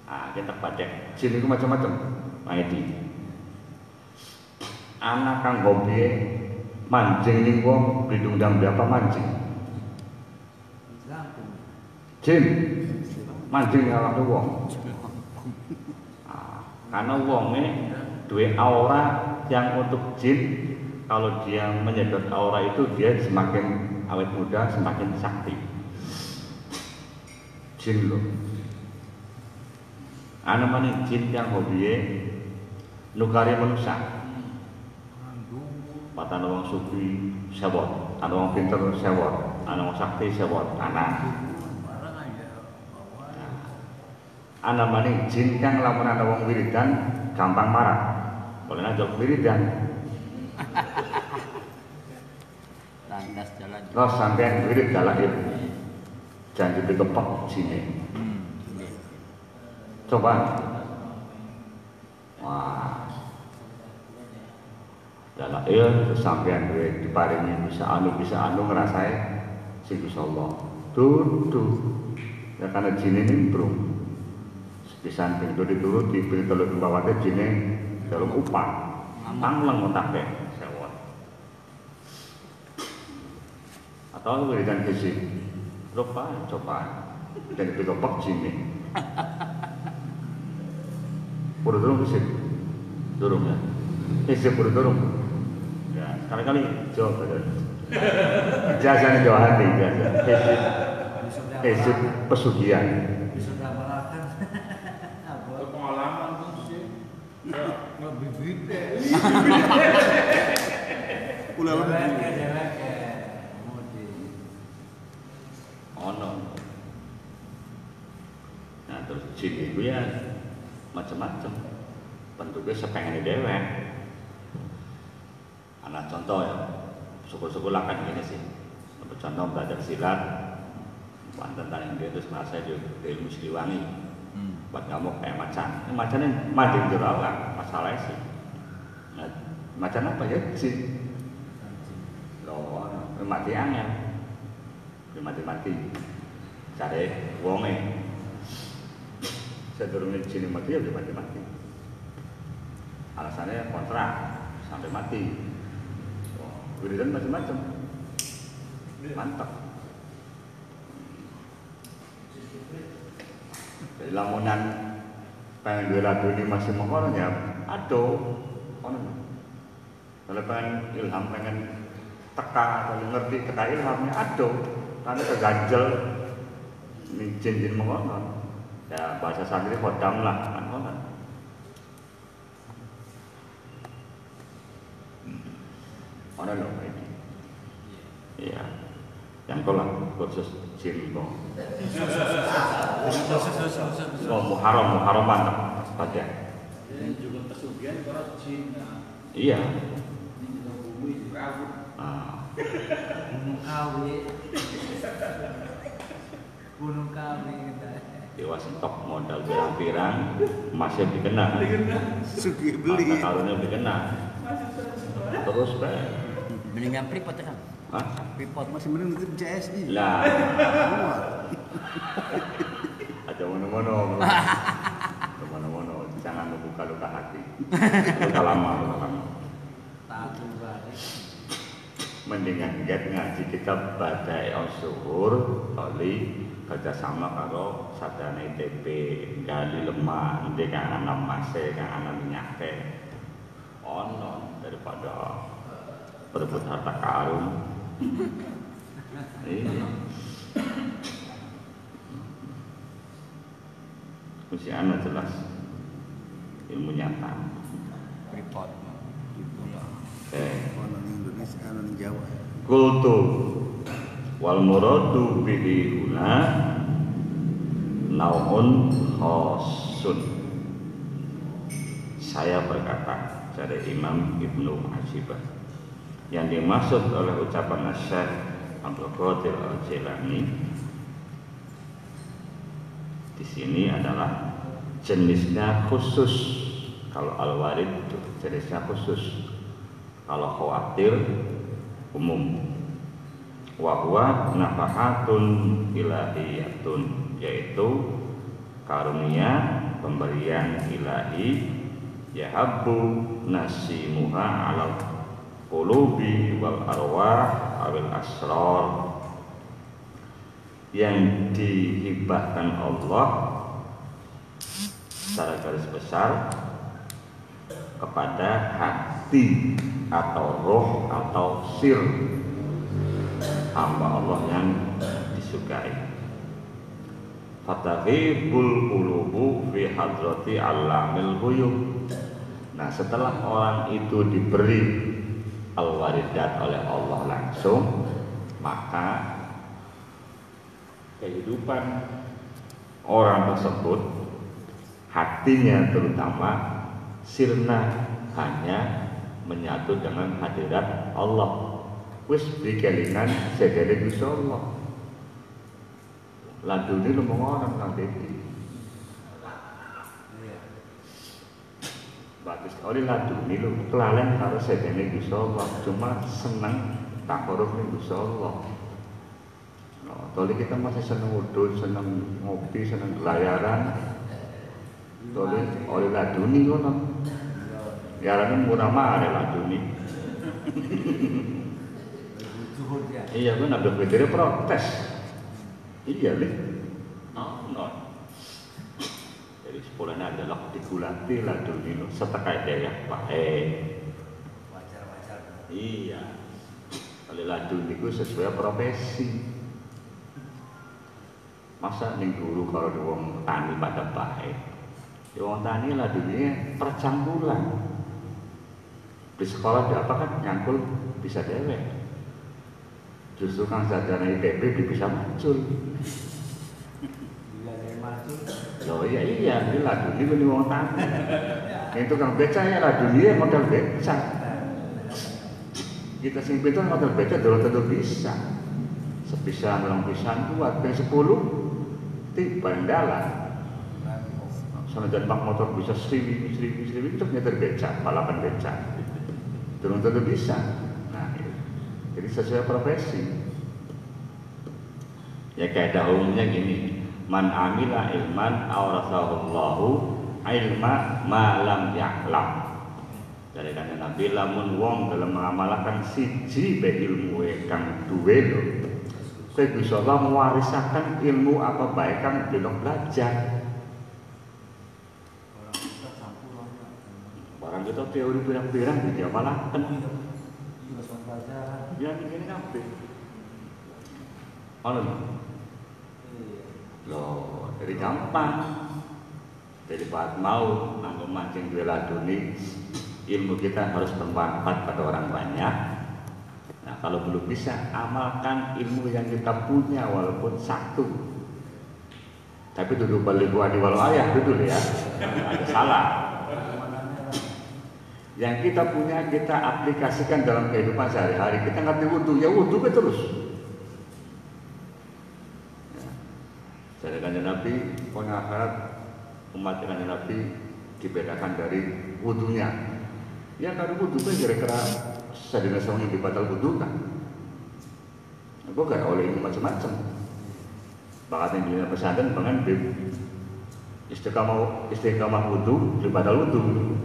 Nah, kita pada jin itu macam-macam. Maedi. Anak kang hobi mancing ning wong diundang berapa mancing? Jin mancing alam wong. Karena wongnya duwe aura yang untuk jin, kalau dia menyedot aura itu dia semakin awet muda, semakin sakti. Jin loh. Ana maning jin yang hobiye nukari manusia. Patan wong sufi sewot, ana wong pinter sewot, ana wong sakti sewot, ana. Ana maning jin kang lamun ana wong wiridan gampang marah. Boleh ngajak wiridan. Lantas jalan. Terus sampean wirid dalahir. Jangan dipekepek sini. Coba. Wah. Dalahir terus sampean diparingi bisa anu ngrasai sing Gusti Allah. Dudu. Ya karena jin ini improve. Bisa pintu dituruti, pintu lu bawahnya jine dalam upah, tangleng otaknya, sewot. Atau lu berikan fisik, coba, dan dipekepek jine. Pura durung fisik, durung ya, fisik pura durung. Ya, sekali-kali jawab aja. Ijazahnya jauh hati, ijazah, fisik pesugihan. Lebih bide. Ulah Ono. Nah terus jin itu ya macam-macam. Bentuknya sepengen dewek. Anak contoh ya, syukur-syukur lah kan gini sih. Untuk contoh belajar silat, tentang yang dia terus merasa dia ilmu Siliwangi. Buat ngamuk kayak macan. Macannya mancing jerawan, masalahnya sih. Nah, macan apa ya sih? Loh, mati angin, mati. Cari wonge. Sedurungnya sini mati ya mati. Alasannya kontrak sampai mati. Wiridan macam-macam. Mantap. Jadi lamunan pengen duwe laduni masih mengkono ya aduh kono. Kalau pengen ilham pengen teka atau ngerti teka ilhamnya aduh karena keganjel jin mengkono. Ya bahasa santri kodam lah kan kono. Ono lho ini. Iya. Yang kolak khusus jin kok. Oh, Muharram mantap pada. Ini juga pesugihan para jin. Iya. Ini juga bumi juga aku. Gunung Kawi. Gunung Kawi kita. Dewa stok modal pirang-pirang masih dikena. Sugi beli. Kalaunya dikena. Terus bae. Mendingan Freeport kan? Hah? Freeport. Masih mending itu CSI. Lah. Aja mono-mono. Mono-mono jangan membuka luka hati. Luka lama. Tahu banget. Mendingan ngaji kitab Badai Al-Zuhur oli kerjasama karo sadane ITB gali lemah ndek kang ana mase kang ana minyake ono daripada berebut harta karun. Iya. Mesti ana jelas ilmu nyata. Freeport. Orang Indonesia, orang Jawa. Kultu wal muradu bihi huna naun khosun. Saya berkata dari Imam Ibnu Ajibah, yang dimaksud oleh ucapan Syekh Abdul Qadir Al-Jilani di sini adalah jenisnya khusus. Kalau al-warid itu jenisnya khusus. Kalau khawatir umum. Wa huwa nafahatun ilahiyatun, yaitu karunia pemberian ilahi yahabbu nasimuha alal qulubi wal arwah awil asrar, yang dihibahkan Allah secara garis besar kepada hati atau roh atau sir hamba Allah yang disukai. Fatahibul qulubu fi hadrati alamil ghuyub. Nah, setelah orang itu diberi al-waridat oleh Allah langsung, maka kehidupan orang tersebut, hatinya terutama, sirna hanya menyatu dengan hadirat Allah. Wis dikelingan sedere Gusti Allah. Ladune lumung orang nang dadi. Bagus oleh ladune lu kelalen karo sedene Gusti Allah, cuma seneng takaruf ning Gusti Allah. Nah, tadi kita masih seneng udut, seneng ngopi, seneng gelayaran. Tadi oleh ladune ngono. Yarane murah mare ladune. Iya, gue nabrak bedanya protes. Iya, Lih. No. Jadi sepulahnya adalah digulati laduni lo, setekai daya baik. Wajar. Iya. Kalau laduni gue sesuai profesi. Masa nih guru kalau di wong tani pada baik. Di wong tani laduninya per jam bulan. Di sekolah dia apa kan nyangkul bisa dewek. Justru kang sadana ITB bisa muncul. Bila saya masuk, Loh iya, ini laduni ini wong tani. Itu kang beca ya laduni modal beca. Kita sing pinter modal beca dulu tentu bisa. Sepisan ulang pisan kuat ping 10 tiba dalan. Senajan pak motor bisa seribu itu nyetir beca, balapan beca. Belum tentu bisa. Nah, jadi sesuai profesi. Ya kaidah umumnya gini, man amila ilman awrasahullahu ilma ma lam ya'lam. Dari kanjeng Nabi, lamun wong dalam mengamalkan siji be ilmu kang duwe lho, Gusti Allah mewarisaken ilmu apa bae kang delok belajar. Barang kita teori pirang-pirang dia malah kan Iya, soal pelajaran. ya begini kabeh. Ono lho. Loh, jadi gampang. Jadi Pak mau nganggo mancing duwe laduni, ilmu kita harus bermanfaat pada orang banyak. Nah, kalau belum bisa, amalkan ilmu yang kita punya walaupun satu. Tapi duduk balik wadi walau ayah dulu ya, ada salah. Yang kita punya kita aplikasikan dalam kehidupan sehari-hari. Kita ngerti wudhu, ya wudhu terus. Jadi kanjeng Nabi, pengakhirat umat kanjeng Nabi dibedakan dari wudhunya. Ya kalau wudhu kan kira-kira sadina yang dibatal wudhu kan. Aku gak oleh ini macam-macam. Bahkan yang dunia pesantren bahkan istiqamah wudhu dibatal wudhu.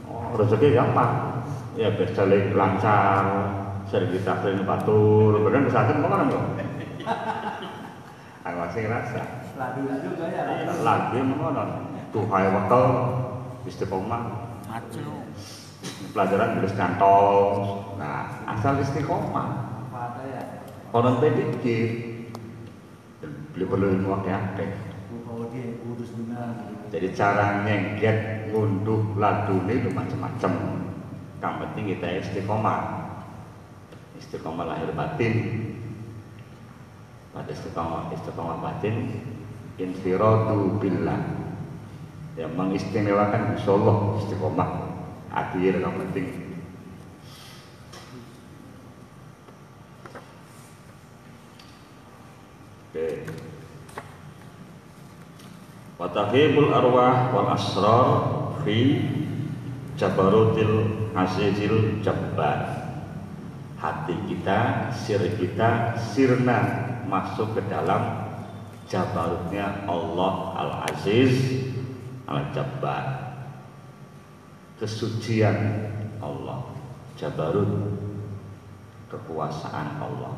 Oh, rezeki gampang. Ya bersalik lancar, sering kita sering batur, bahkan pesantren kemana loh? Aku masih ngerasa Ladu juga ya. lagi mengonon tuhai waktu istiqomah Macul. pelajaran tulis kantong. Nah asal istiqomah Apa ya? orang pedikir beli perlu ilmu akeh-akeh. Kalau dia urus benar. Jadi cara nyengket ngunduh ladune itu macam-macam. Yang penting kita istiqomah lahir batin. Pada istiqomah batin infiradu billah, yang mengistimewakan insyaallah istiqomah hati yang penting. Oke. Watahibul arwah wal asrar fi jabarutil azizil jabbar. Hati kita, sir kita sirna masuk ke dalam jabarutnya Allah Al-Aziz Al-Jabbar. Kesucian Allah, jabarut, kekuasaan Allah.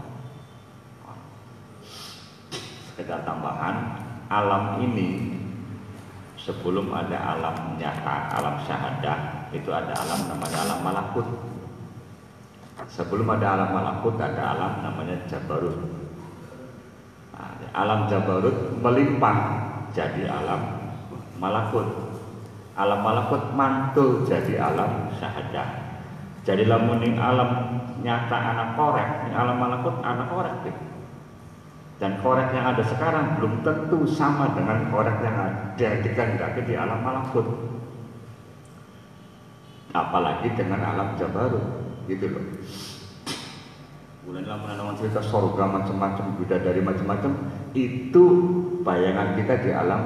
Sekedar tambahan, alam ini sebelum ada alam nyata, alam syahadah, itu ada alam namanya alam malakut. Sebelum ada alam malakut ada alam namanya jabarut. Nah, alam jabarut melimpah jadi alam malakut. Alam malakut mantul jadi alam syahadah. Jadi lamuning alam nyata anak korek, alam malakut anak korek gitu. Dan korek yang ada sekarang belum tentu sama dengan korek yang ada dikehendaki di alam malakut. Apalagi dengan alam jabarut, gitu loh. Bulan lama cerita sorga macam-macam, bidadari macam-macam, itu bayangan kita di alam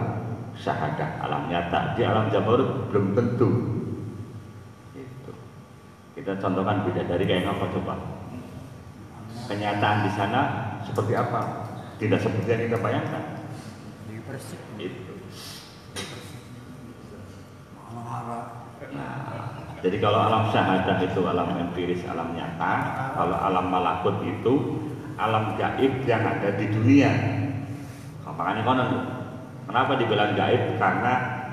syahadah, alam nyata. Di alam jabarut belum tentu. Gitu. Kita contohkan bidadari kayak apa coba? Kenyataan di sana seperti apa? Tidak seperti yang kita bayangkan. Itu. Nah, jadi kalau alam syahadah itu alam empiris, alam nyata. Kalau alam malakut itu alam gaib yang ada di dunia. Makanya konon, kenapa dibilang gaib? Karena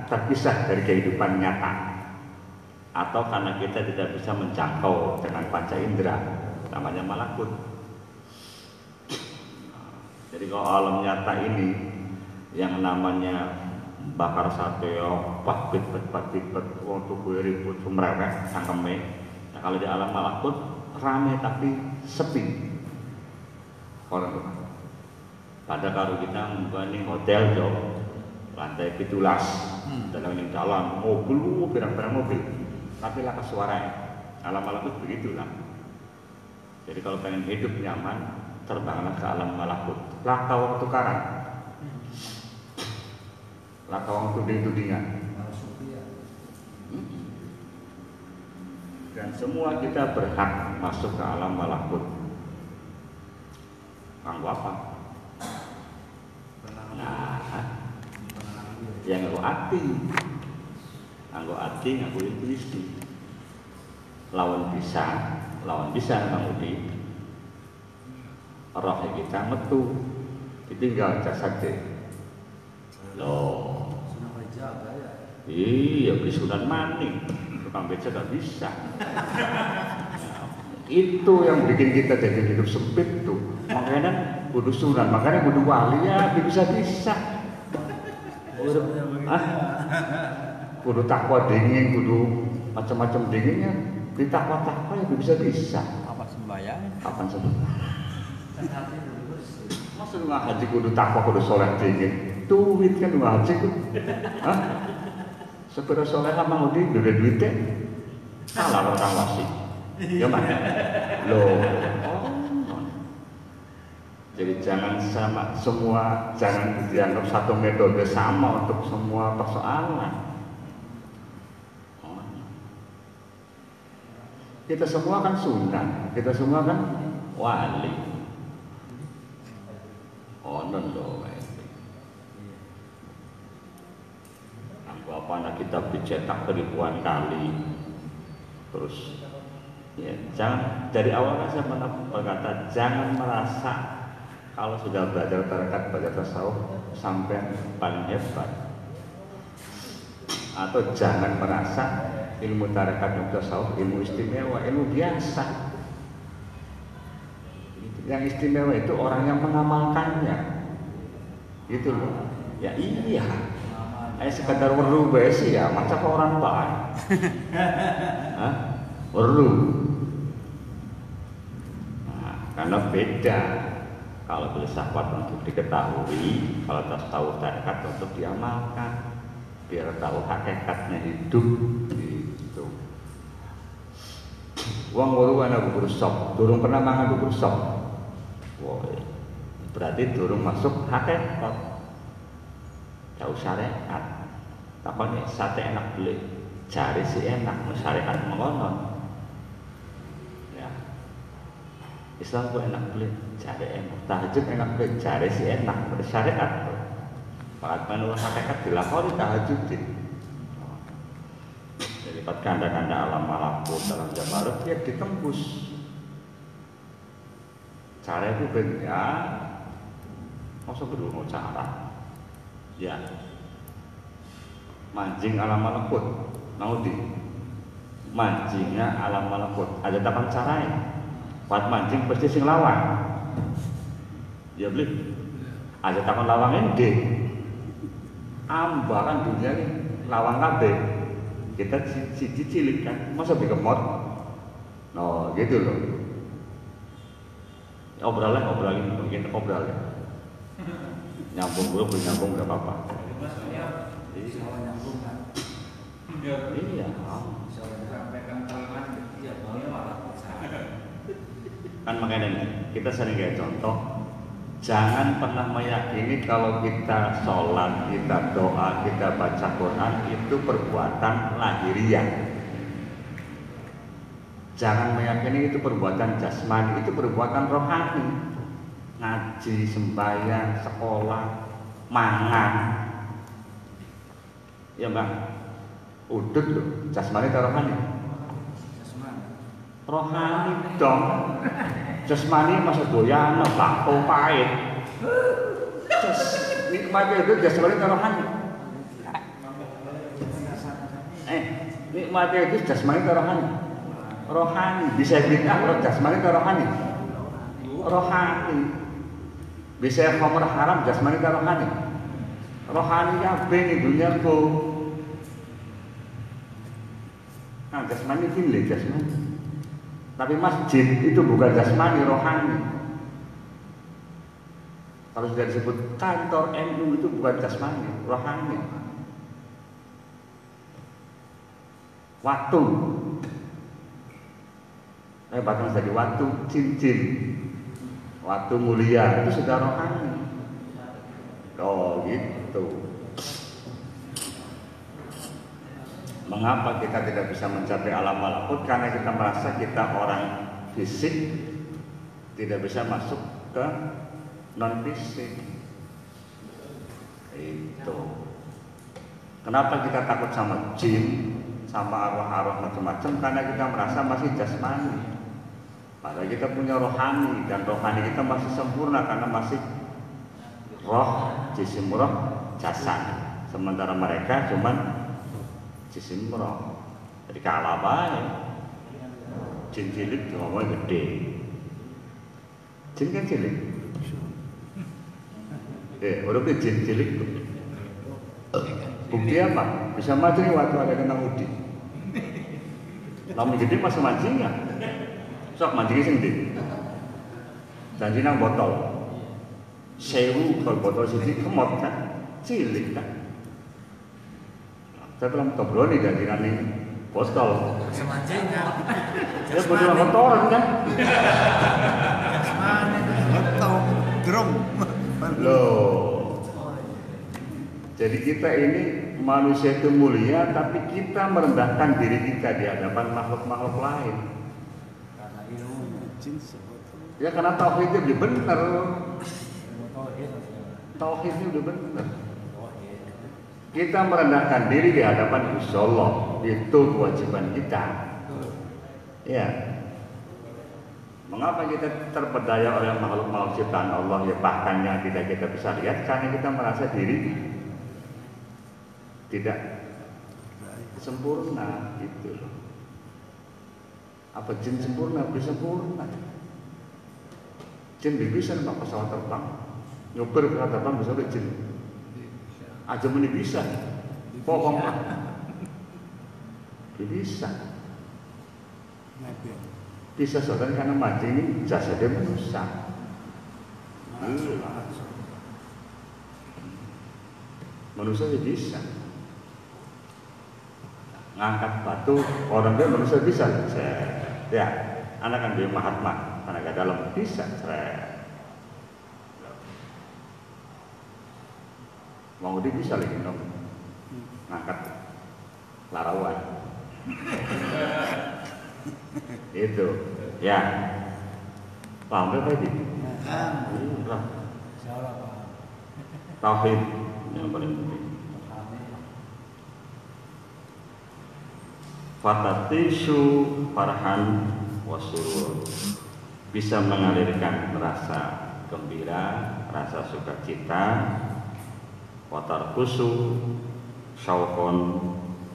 terpisah dari kehidupan nyata, atau karena kita tidak bisa menjangkau dengan panca indera, namanya malakut. Jadi kalau alam nyata ini yang namanya bakar sate, pakbit, waktu gue ribut, sumrewek, sangkeme. Nah kalau di alam malakut rame tapi sepi. Orang pada kalau kita membanding hotel jauh, lantai 17, dalam ini dalam mobil, pirang-pirang mobil, tapi lakas suaranya. Alam malakut begitulah. Jadi kalau pengen hidup nyaman, terbanglah ke alam malakut. Laka waktu tukaran. Laka waktu tuding-tudingan. Dan semua kita berhak masuk ke alam malakut. Kanggo apa? Nah, yang nganggo ati, nganggo intuisi. Lawan bisa Kang Udi. Roh kita metu, ditinggal jasad deh. Loh. Iya, beli Sunan Maning. tukang beca gak bisa. Itu yang bikin kita jadi hidup sempit tuh. Makanya kudu sunan, makanya kudu wali ya bisa-bisa. Kudu takwa dingin, kudu macam-macam dinginnya. Di takwa-takwa ya bisa-bisa. Apa sembahyang? Kapan sembahyang? Masa ngaji kudu takwa, kudu soleh dingin. Duit kan ngaji kudu. Hah? Sepeda soleh sama ngudi duitnya salah orang wasi. Ya mana? Loh. Jadi jangan sama semua, jangan dianggap satu metode sama untuk semua persoalan. Kita semua kan sunnah, kita semua kan wali. Loh. Apa anak kitab dicetak ribuan kali, terus ya jangan dari awal kan saya berkata jangan merasa kalau sudah belajar tarekat, belajar tasawuf sampai paling hebat, atau jangan merasa ilmu tarekat dan tasawuf ilmu istimewa, ilmu biasa. Yang istimewa itu orang yang mengamalkannya, gitu loh. Ya iya. Sekadar weru bae sih ya, macam orang baik. Hah? Weru. Nah, karena beda. Kalau filsafat untuk diketahui, kalau tasawuf tarekat untuk diamalkan, biar tahu hakikatnya hidup. Gitu. Wong weru ana bubur sop, durung pernah mangan bubur sop. Wah, berarti durung masuk hakikat. Jauh syariat, takutnya sate enak beli, cari si enak, syariat mengonon. Ya, Islam tuh enak beli, cari enak, tahajud enak beli, cari si enak, syariat tuh. Saat menurut hakikat dilakoni tahajud deh. Jadi lipat kanda-kanda alam malakut dalam jabarut ya ditembus. Cara itu ben ya, masa perlu mau cara. Ya, mancing alam malakut, mau di mancingnya alam malakut. Ada tapan caranya. Buat mancing pasti sing lawan. Ya beli. Ada tapan lawangan deh. Amba kan dunia nih lawang kabeh. Kita cilik kan, masa dikemot. No, gitu loh. Obrolin, mungkin obrolin. Nyambung dulu, boleh nyambung gak apa-apa. Iya. Kan makanya nih, kita sering kayak contoh, jangan pernah meyakini kalau kita sholat, kita doa, kita baca Quran itu perbuatan lahiriah. Jangan meyakini itu perbuatan jasmani, itu perbuatan rohani. Ngaji, sembahyang, sekolah, mangan. Ya bang, udut loh, jasmani atau rohani? Rohani dong. Jasmani masa doyan, bakso pahit. Nikmati itu jasmani atau rohani? Nikmati itu jasmani atau rohani? Rohani. Bisa bid'ah jasmani atau rohani? Rohani. Bisa khamr haram jasmani atau rohani? Rohani kabeh ning dunyaku. Nah, jasmani ini jasmani. Tapi masjid itu bukan jasmani, rohani. Kalau sudah disebut kantor NU itu bukan jasmani, rohani. Waktu. Bahkan jadi waktu cincin. Waktu mulia itu sudah rohani. Oh gitu. Mengapa kita tidak bisa mencapai alam malakut? Karena kita merasa kita orang fisik, tidak bisa masuk ke non fisik. Itu. Kenapa kita takut sama jin, sama arwah-arwah macam-macam? Karena kita merasa masih jasmani. Padahal kita punya rohani, dan rohani kita masih sempurna karena masih roh, jisim roh, jasad. Sementara mereka cuman jisim roh. Jadi kalah bae. Jin cilik ngomongnya gede. Jin kan cilik. Orang itu jin cilik. Bukti apa? Bisa mancing waktu ada kena udi. Lamun gede masih mancing nggak? Sok mancingnya sing ndi? Janji nang botol. 1000 kalau botol siji kemot kan? Cilik kan? Saya bilang tobroni janji nang botol. Semancingnya. Ya botol kotoran kan? Atau drum. Loh. Jadi kita ini manusia itu mulia, tapi kita merendahkan diri kita di hadapan makhluk-makhluk lain. Karena ilmu. Ya karena tauhidnya udah bener. Tauhidnya udah bener. Kita merendahkan diri di hadapan Gusti Allah, itu kewajiban kita. Ya. Mengapa kita terpedaya oleh makhluk-makhluk ciptaan Allah, ya bahkan yang tidak kita bisa lihat, karena kita merasa diri tidak sempurna gitu loh. Apa jin sempurna? Bisa sempurna. Jin bisa numpak pesawat terbang, nyuper pesawat terbang bisa oleh jin. Aja meni bisa, bohong lah. Bisa. Bisa soalnya karena mati ini jasadnya manusia. Manusia bisa. Ngangkat batu orang dia manusia bisa. Ya, anak kan dia Mahatma, anak dalam bisa. Mau dia bisa lagi dong ngangkat larawan. Itu ya paham gak tadi? Tauhid yang paling penting. Fatatisu farhan wasurur, bisa mengalirkan rasa gembira, rasa sukacita. Watarkusu syauqon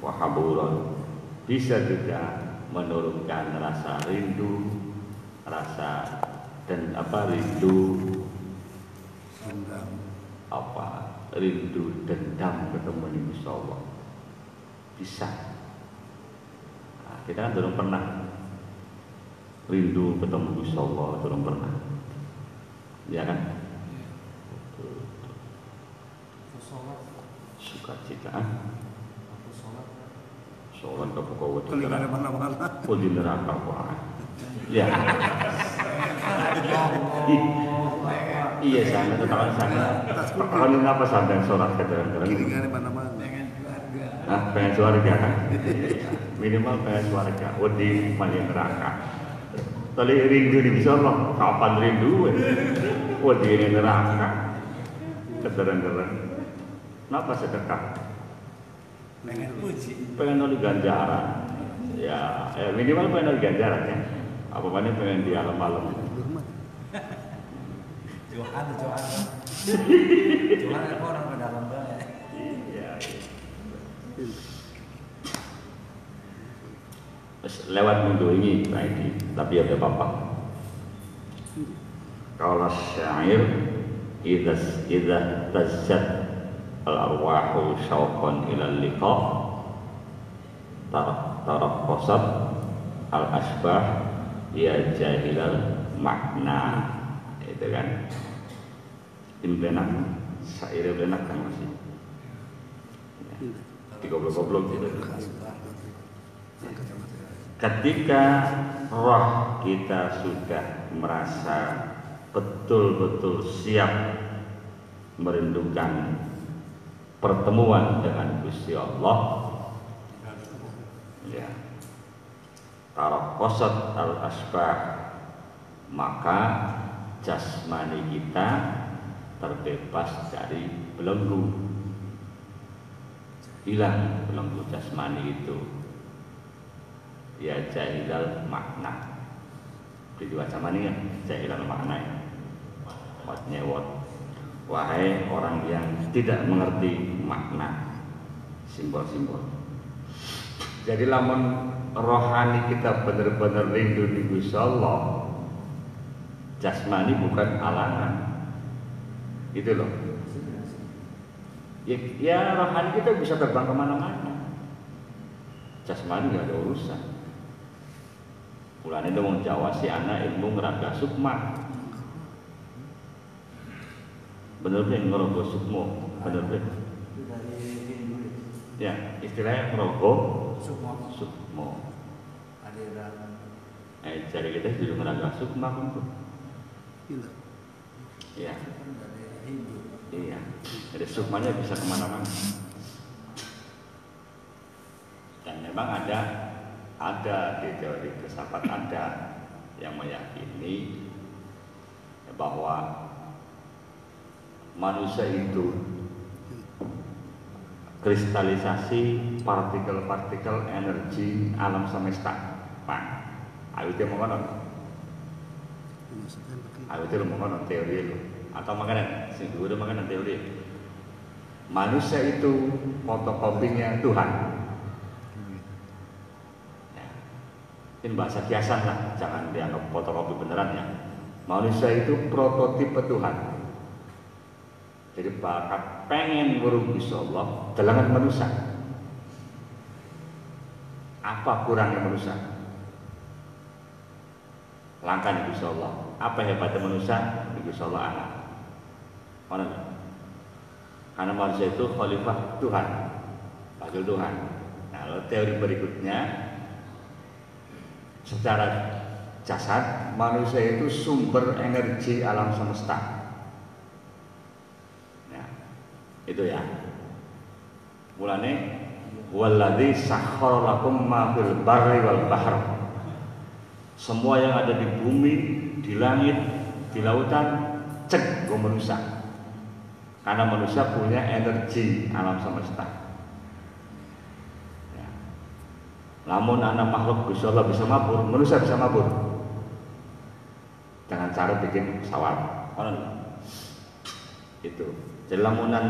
wahaburon, bisa juga menurunkan rasa rindu, rasa dan rindu rindu dendam ketemu di Gusti Allah. Bisa. Nah, kita kan belum pernah rindu ketemu Gusti Allah, belum pernah. Ya kan? Sukacita. Sholat ke pokok di neraka. Oh di neraka wah. Ya. Iya sana tetapan sana. Kalau ngapa sampai sholat ke dalam-dalam? Nah, pengen surga kan? Minimal pengen surga. Oh di mana neraka? Tali rindu di bisa Allah. Kapan rindu? Oh di neraka. Keterang-terang. Kenapa sedekah? Pengen oleh ganjaran. Ya, minimal pengen oleh ganjaran ya. Apa mana pengen di alam-alam. Johan orang ke dalam banget. Iya. Lewat mundur ini lagi, tapi ada apa-apa. Kalau syair idza tazzat al-arwahu syauqan ila liqa taraqqasat al-asbah ya jahilal makna. Itu kan impenak syair benak kan masih goblok-goblok gitu. Ketika roh kita sudah merasa betul-betul siap merindukan pertemuan dengan Gusti Allah, ya, taraqqasat al-asbah, maka jasmani kita terbebas dari belenggu, hilang belenggu jasmani itu. Ya jahilal makna, di dua jasmani ya jahilal makna ya, nyewot. Wahai orang yang tidak mengerti makna simbol-simbol. Jadi lamun rohani kita benar-benar rindu di Gusti Allah, jasmani bukan alangan. Itu loh. Ya rohani kita bisa terbang kemana-mana. Jasmani nggak ada urusan. Mulane wong Jawa si anak ilmu ngeraga sukma. Bener-bener ngerogo sukmo, bener-bener. Itu dari Hindu. Ya, istilahnya ngerogo Semua sukmo. aliran Cari kita juga ngeraga sukma kan tuh. Gila. Iya, kan dari Hindu. iya. Jadi sukmanya bisa kemana-mana. Dan memang ada di teori filsafat ada yang meyakini bahwa manusia itu kristalisasi partikel-partikel energi alam semesta. Pak, ayo dia mau ngono. Ayo dia mau ngono teori itu. Atau makanan, sing dulu makanan teori. Manusia itu fotokopinya Tuhan. Ya. Ini bahasa kiasan lah, jangan dianggap fotokopi beneran ya. Manusia itu prototipe Tuhan. Jadi bakat pengen ngurung Gusti Allah dalangan manusia. Apa kurangnya manusia? Langkah di Gusti Allah. Apa hebatnya manusia? Di Gusti Allah anak. Mana? Karena manusia itu khalifah Tuhan, wakil Tuhan. Nah, lalu teori berikutnya, secara jasad manusia itu sumber energi alam semesta. Itu ya. Mulane waladzi sakhkhara lakum ma fil barri wal bahr. Semua yang ada di bumi, di langit, di lautan cek go manusia. Karena manusia punya energi alam semesta. Ya. Lamun anak makhluk Gusti Allah bisa mabur, manusia bisa mabur. Dengan cara bikin pesawat. Itu. Jadi lamunan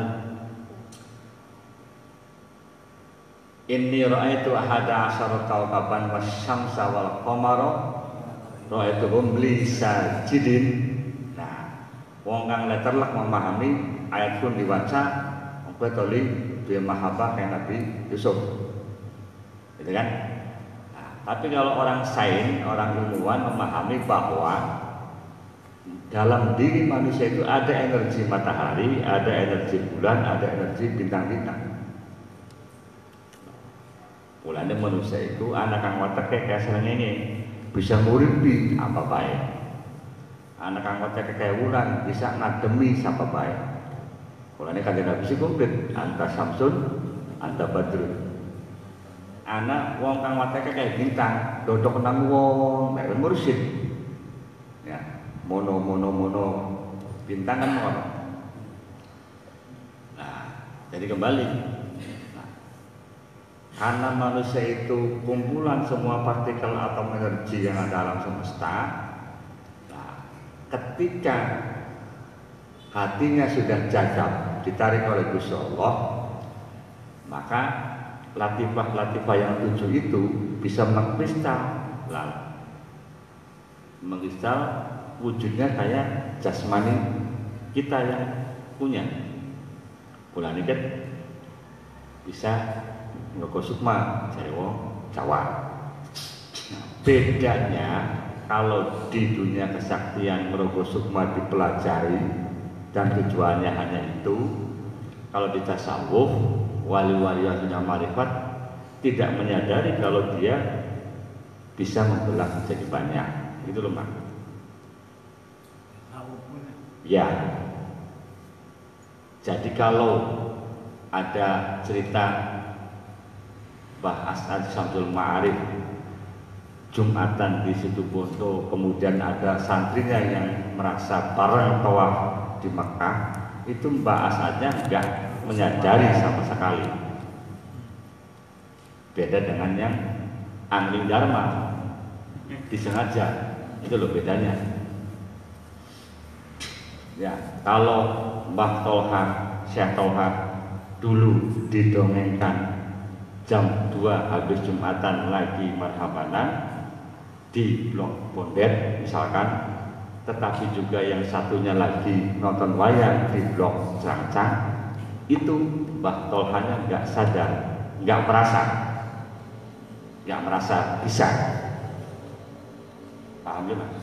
inni ra'aitu ahada asyara kawkaban wasyamsa wal qamara ra'aituhum li sajidin. Nah, wong kang letterlek memahami ayat pun diwaca mongko toli bi mahabbah kayak Nabi Yusuf. Gitu kan? Nah, tapi kalau orang sains, orang ilmuwan memahami bahwa dalam diri manusia itu ada energi matahari, ada energi bulan, ada energi bintang-bintang. Mulanya manusia itu anak kang watak kayak sekarang ini bisa nguripi apa baik. Anak kang watak kayak wulan bisa ngademi siapa baik. Mulanya kanjeng Nabi sih komplit, anta samsun, anta badrun. Anak wong kang watak kayak bintang, dodok nang wong, nek mursyid. Mono bintang kan mono. Nah, jadi kembali. Nah, karena manusia itu kumpulan semua partikel atau energi yang ada dalam semesta. Nah, ketika hatinya sudah jajab ditarik oleh Gusti Allah, maka latifah-latifah yang 7 itu bisa mengkristal, wujudnya kayak jasmani kita yang punya. Bulan ini kan bisa ngoko sukma cari wong Jawa. Bedanya kalau di dunia kesaktian ngoko sukma dipelajari dan tujuannya hanya itu, kalau di tasawuf wali-wali yang punya marifat tidak menyadari kalau dia bisa membelah menjadi banyak. Itu loh Mak. Ya, jadi kalau ada cerita Mbah As'ad Syamsul Ma'arif Jumatan di situ Bondo, kemudian ada santrinya yang merasa bareng tawaf di Mekah, itu Mbah As'adnya enggak menyadari sama sekali. Beda dengan yang Angling Dharma disengaja, itu loh bedanya. Ya, kalau Mbah Tolha, Syekh Tolha dulu didongengkan jam 2 habis Jumatan lagi marhabanan di Blok Bondet misalkan, tetapi juga yang satunya lagi nonton wayang di Blok Jangcang, itu Mbah Tolhanya nggak sadar, nggak merasa bisa. Paham ya Mas?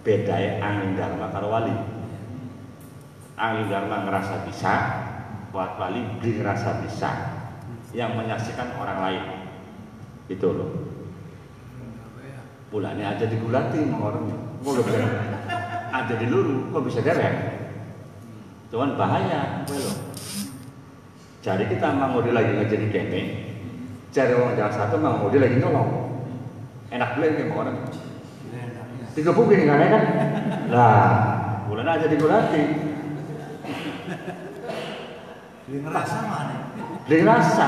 Bedanya angin dharma karo wali. Angin dharma ngerasa bisa, wali ngerasa bisa. Yang menyaksikan orang lain, itu loh. Bulannya aja digulati sama orangnya, kok gak bisa? Ada di luru, kok bisa derek? Cuman bahaya, loh. Jadi kita mau dia lagi ngejadi kene, cari orang jalan satu mau dia lagi nolong. Enak beli sama orang. Digebukin kan ya kan? Lah, bulan aja digulati. Dia ngerasa mana? Dia ngerasa,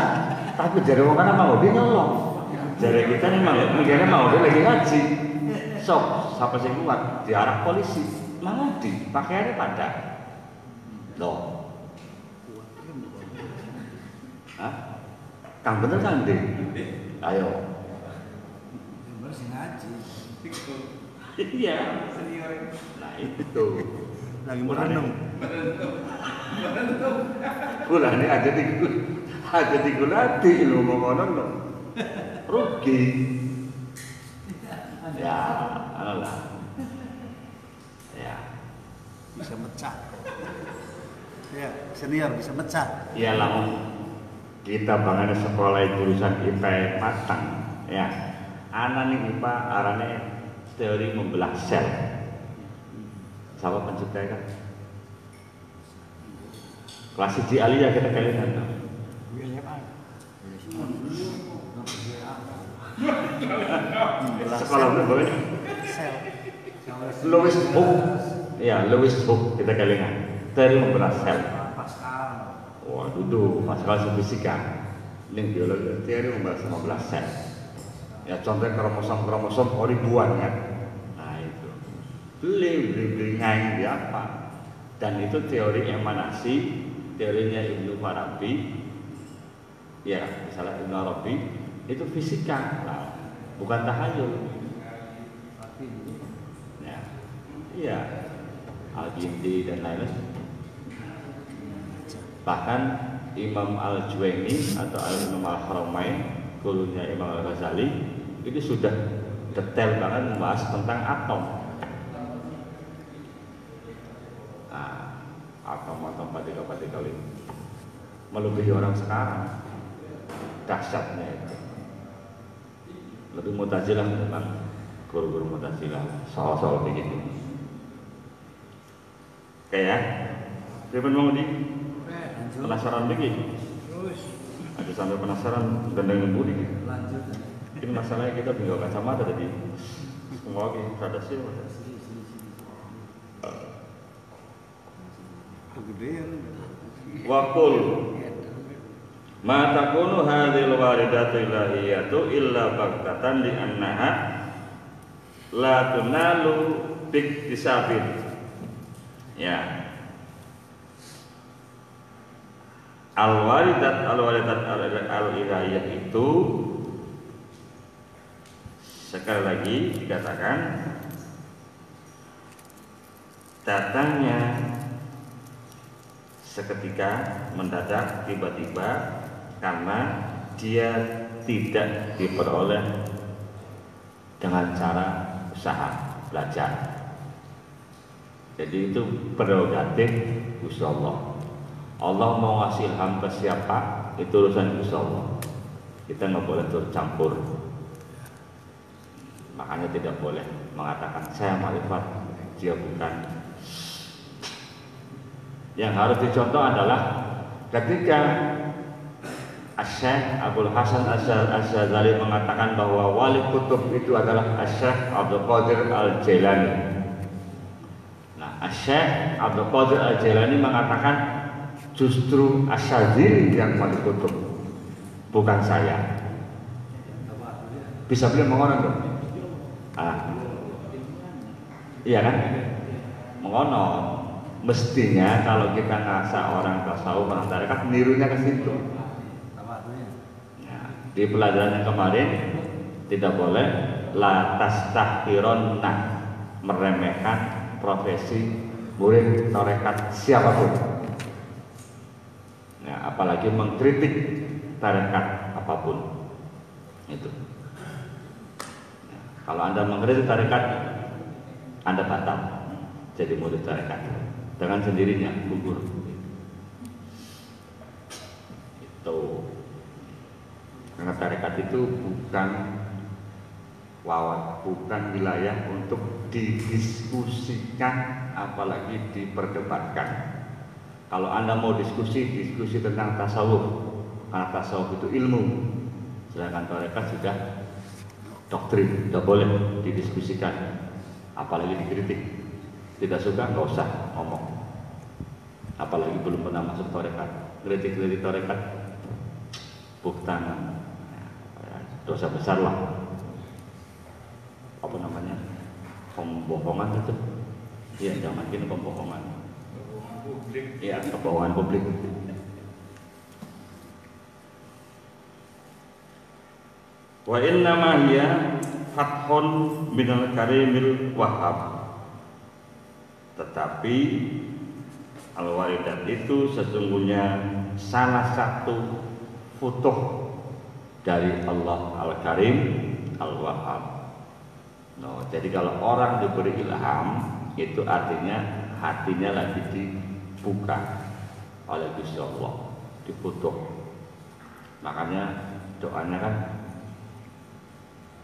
tapi jadi orang kan mau dia nyolong. Jadi kita nih mikirnya mau dia lagi ngaji. Sok, siapa sih kuat? Diarah polisi, mau di pakaiannya pada. Loh, hah? Kang bener kan deh? Ayo. Masih ngaji. Iya. Nah itu. Lagi merenung. Bulan ini ada digulati ilmu ngono loh. Rugi. Ya, alah. Ya. Bisa mecah. Ya, senior bisa mecah. Ya lamun kita bangun sekolah jurusan IPA matang, ya. Anak nih IPA arane teori membelah sel. Siapa penciptanya kan? Kelas 1 Alia kita kalian kan? Sekolah berapa ini? Lewis Book, ya Lewis Book kita kalian. Teori membelah sel. Wah, duduk Pascal fisika. Ini biologi teori membelah sel. Ya contohnya kromosom ribuan kan. Nah itu. Beli ngain di apa? Dan itu teori emanasi, teorinya Ibnu Farabi. Ya, misalnya Ibnu Arabi itu fisika, nah, bukan tahayul. Ya, iya, Al-Gindi dan lain-lain. Bahkan Imam Al-Juwaini atau Imam Al-Haramain, gurunya Imam Al-Ghazali, itu sudah detail banget membahas tentang atom. Nah, atom partikel melebihi orang sekarang. Dahsyatnya itu. Lebih Mu'tazilah memang guru-guru Mu'tazilah soal-soal begitu. Oke ya. Pripun mau di penasaran begini? Ada sampai penasaran gendeng budi gitu. Lanjut. Ini masalahnya kita tinggal kacamata tadi. Semua lagi rada sih. Kegedean. Wakul ma takunu hadhil waridatu ilahiyatu illa baghtatan li annaha la tunalu biktisabin. Ya. Al-waridat al-ilahiyah itu sekali lagi dikatakan datangnya seketika, mendadak, tiba-tiba, karena dia tidak diperoleh dengan cara usaha belajar. Jadi itu prerogatif Gusti Allah. Allah mau ngasih ilham ke siapa, itu urusan Gusti Allah. Kita nggak boleh tercampur. Makanya tidak boleh mengatakan saya ma'rifat, dia bukan. Yang harus dicontoh adalah ketika Asy-Syaikh Abdul Hasan Asy-Syadzali mengatakan bahwa wali kutub itu adalah Asy-Syaikh Abdul Qadir Al-Jailani. Nah, Asy-Syaikh Abdul Qadir Al-Jailani mengatakan justru Asy-Syadzili yang wali kutub, bukan saya. Bisa beliau mengonon dong? Iya kan? Mengonon. Mestinya kalau kita ngerasa orang tasawuf, orang tarekat, nirunya ke situ. Apa artinya? Ya. Di pelajaran yang kemarin tidak boleh la tastahqironna, meremehkan profesi murid tarekat siapapun. Nah, apalagi mengkritik tarekat apapun itu. Nah, kalau Anda mengkritik tarekat, Anda batal jadi murid tarekat dengan sendirinya gugur. Itu karena tarekat itu bukan wilayah untuk didiskusikan, apalagi diperdebatkan. Kalau Anda mau diskusi tentang tasawuf, karena tasawuf itu ilmu, sedangkan tarekat sudah doktrin, tidak boleh didiskusikan, apalagi dikritik. Tidak suka, nggak usah ngomong, apalagi belum pernah masuk tarekat. Kritik tarekat bukan dosa besar lah. Apa namanya, pembohongan itu? Iya, jangan gini, pembohongan publik. Iya, kebohongan publik. Wa inna ma hiya fathun minal karimil wahhab. Tetapi al-waridat itu sesungguhnya salah satu futuh dari Allah Al-Karim Al-Wahhab. No, jadi kalau orang diberi ilham, itu artinya hatinya lagi dibuka oleh Gusti Allah, difutuh. Makanya doanya kan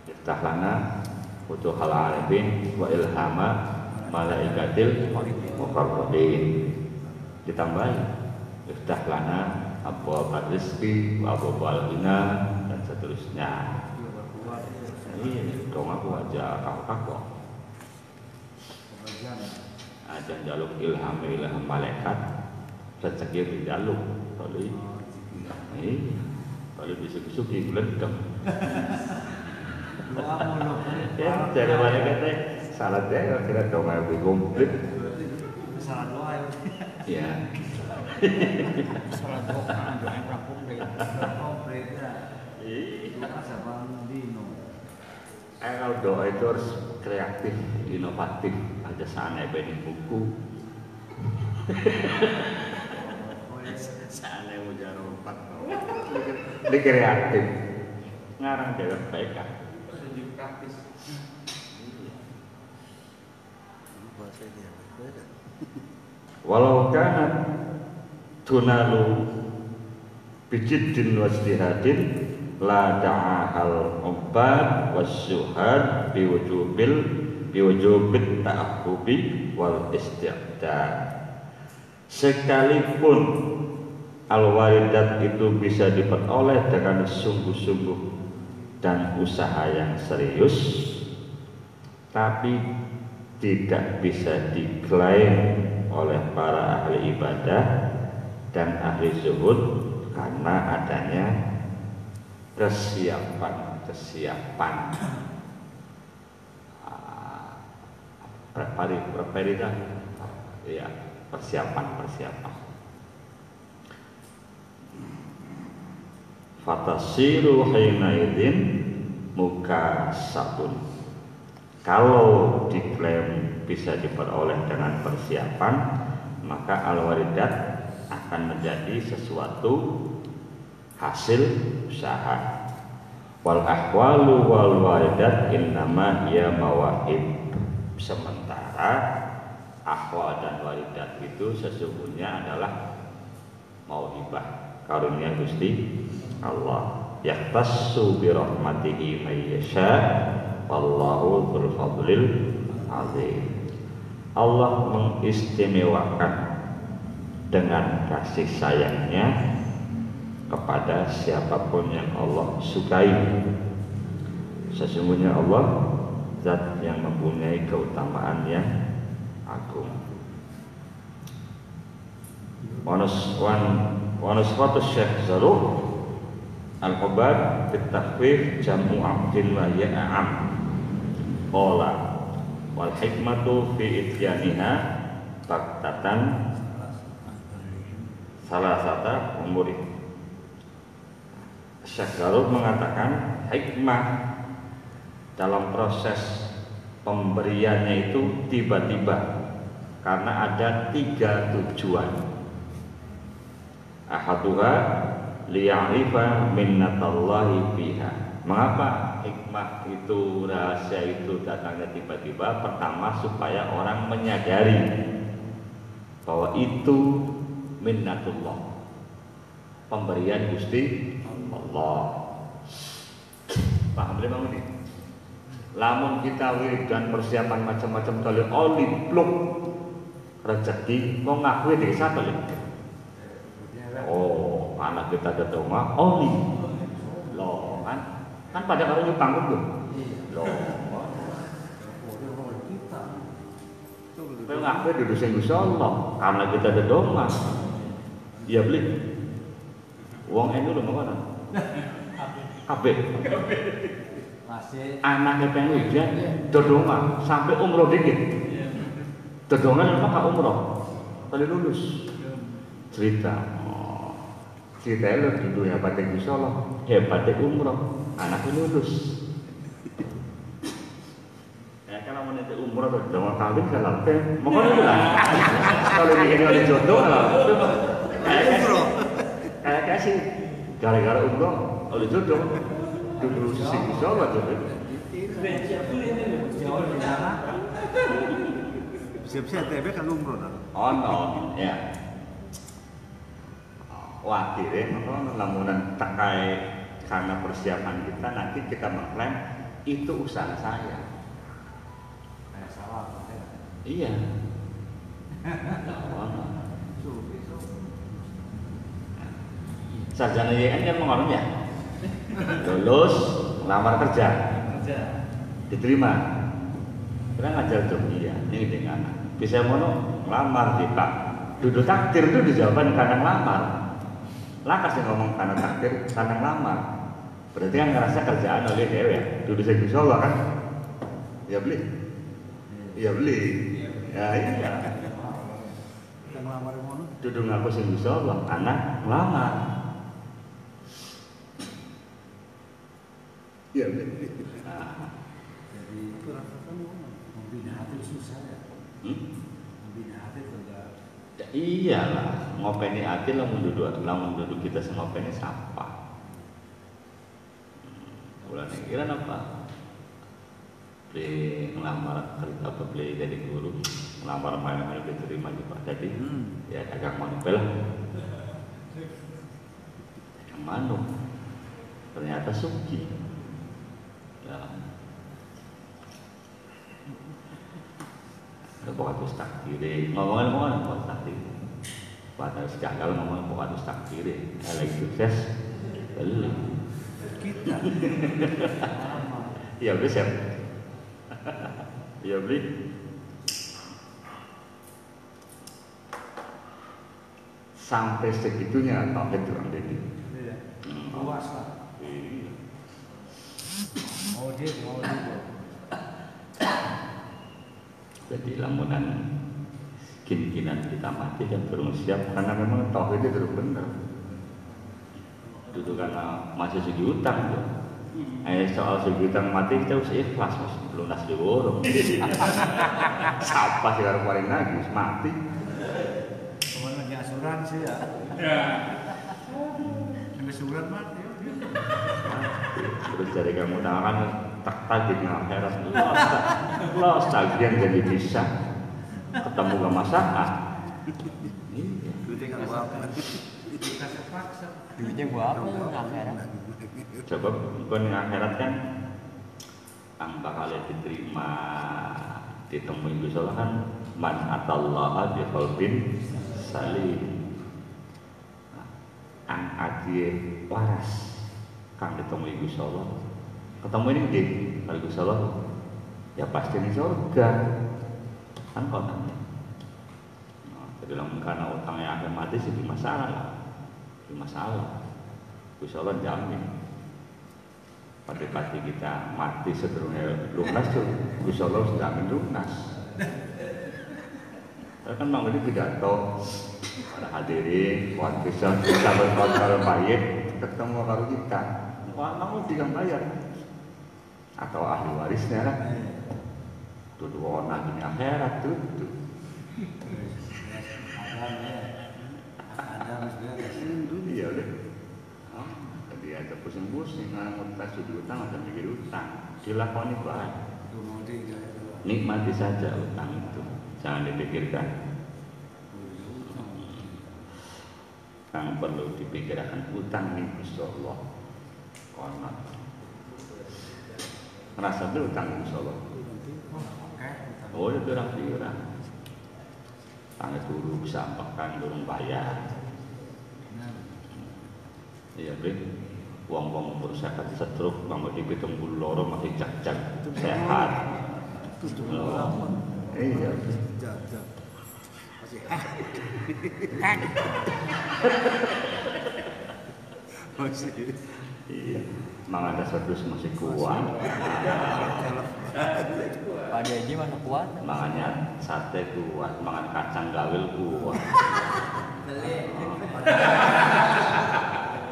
iftah lana futuhal arifin wa ilhama malaikatil muqarrabin. Ditambahi iftah lana abwaab rizqi wa abwaab ghina dan seterusnya. Ini dong aku aja kakak. Aja jaluk ilham malaikat, rezeki dijaluk. Kalau bisuk-bisuki gledeg. Ya, dari malaikatnya salah dia kira dong aku komplit. Salah doa ya. Ya. Salah doa yang komplit. Komplit ya. Doa sama dino. Kalau doa itu harus kreatif, inovatif. Ada sana bening buku. Sana mujarab. Ini kreatif. Ngarang dewek baik kan. Praktis. Walau kanat tunalu bijiddin wasdihadin la da'ahal ubad wasyuhad biwujubit ta'akubi wal istiqdad. Sekalipun al-waridat itu bisa diperoleh dengan sungguh-sungguh dan usaha yang serius, tapi tidak bisa diklaim oleh para ahli ibadah dan ahli zuhud karena adanya kesiapan persiapan. Fatasiru hina idzin mukasabun. Kalau diklaim bisa diperoleh dengan persiapan, maka al-waridat akan menjadi sesuatu hasil usaha. Wal ahwalu wal waridat innama hiya mawahib. Sementara ahwal dan waridat itu sesungguhnya adalah mauhibah, karunia Gusti Allah. Yahtassu bi rahmatihi may yasha wallahu dzul fadlil azim. Allah mengistimewakan dengan kasih sayangnya kepada siapapun yang Allah sukai. Sesungguhnya Allah zat yang mempunyai keutamaan yang agung. Wanusfatu Syekh Zaruh Al-Ubad Bittahfif Jamu Abdin wa Ya'am Qala wal hikmatu fi ityaniha baktatan salah satu umuri. Syekh Zarruq mengatakan hikmah dalam proses pemberiannya itu tiba-tiba karena ada 3 tujuan. Ahaduha liya'rifa minnatallahi fiha. Mengapa hikmah itu, rahasia itu datangnya tiba-tiba? Pertama, supaya orang menyadari bahwa itu minnatullah, pemberian Gusti Allah. Paham belum ini? Lamun kita wiridan persiapan macam-macam kali oli pluk rezeki mau ngakui desa kali. Oh, anak kita ada rumah oli. Loh, kan pada orang nyutang tuh. Loh. Kalau ngakui di dosa Gusti Allah karena kita ada doma. Iya beli. Uang ini dulu mana? Kabeh. Anaknya pengen ujian, dodongan sampai umroh dikit. Dodongan memang gak umroh, kali lulus. Cerita, ceritanya lo dulu hebatnya Gusti Allah, hebatnya umroh, anaknya lulus. Ya kalau mau nanti umroh dodongan kawin kan lampe, mau kan itu lah. Kalau bikin oleh jodoh lah, kayak kasih gara-gara umroh oleh jodoh. Dulu sing Gusti Allah tuh. Siap-siap TB kan umroh dah. Ono ya. Wakire maka lamunan terkait karena persiapan kita nanti kita mengklaim itu usaha saya. Salah. Iya. Ono. Sarjana YN kan mengalami ya. Lulus, ngelamar kerja, diterima. Kita ngajar dunia, ini dengan bisa mono ngelamar di Pak. Duduk takdir itu dijawaban karena ngelamar. Lah kasih ngomong karena takdir, karena ngelamar. Berarti kan ngerasa kerjaan oleh dewe ya. Duduk saya Gusti Allah kan? Ya beli, ya beli. Ya iya. Kita ngelamar yang mana? Duduk ngaku sing Gusti Allah, anak ngelamar. Iya beli. Jadi itu rasa-rasa membina hati susah ya. Membina hati juga. Ya iyalah, ngopeni hati lamun duduk kita ngopeni siapa? Bulan kira apa? Beli ngelamar kerja apa beli jadi guru, ngelamar main-main diterima juga. Jadi ya dagang manupel, dagang manu. Ternyata suki. Ya. Pokoknya harus takdiri, ngomongin pokoknya takdiri. Pada gagal ngomongin pokoknya harus takdiri. Lagi sukses, beli. Kita. Iya beli siap. Iya beli. Sampai segitunya tauhid orang Dedi. Iya. Luas lah. Iya. Mau dia. Jadi lamunan kemungkinan kita mati dan belum siap karena memang tauhid itu belum benar. Dulu karena masih segi utang tuh. Soal segi utang mati kita harus ikhlas mas, belum nas diborong. Siapa sih kalau paling nagih mati? Kemana lagi asuransi ya? Asuran mati. Terus dari kamu tangan tak tagih dengan akhirat los tagihan jadi bisa ketemu gak masalah. Iya. Duitnya kan berapa? Dikasih paksa. Duitnya gua apa ya akhirat? Coba bukan akhirat kan ang bakal diterima ditemui Gusti Allah kan man atallaha bi qalbin salim. Ang adie waras kang ditemui Gusti Allah. Ketemu ini gede, kalau Gusti Allah ya pasti di surga. Kan kau nanya. Jadi lamun karena utangnya akan mati sih masalah. Masalah. Gusti Allah jamin. Pati-pati kita mati sedurunge lunas tuh, Gusti Allah jamin lunas. Kan Bang Dedi pidato pada hadirin, buat bisa berkata pahit, ketemu karo kita, wah mau digang bayar atau ahli warisnya kan? Tuh dua orang ini akhirat tuh. Iya deh. Jadi ada pusing-pusing, nggak kasih utang atau mikir utang, dilakoni baik. Nikmati saja utang itu, jangan dipikirkan. Yang perlu dipikirkan utang nih Gusti Allah. Konon. Merasa itu utang Gusti Allah. Oh itu orang. Tangga turu bisa makan durung bayar. Iya Brik. Wong-wong umur sehat stroke, bang di pitung bulu loro masih cak-cak sehat. Iya. Masih. Iya. Mang ada sodus masih kuat. Pak Haji mana kuat? Makanya sate kuat, mangan kacang gawil kuat.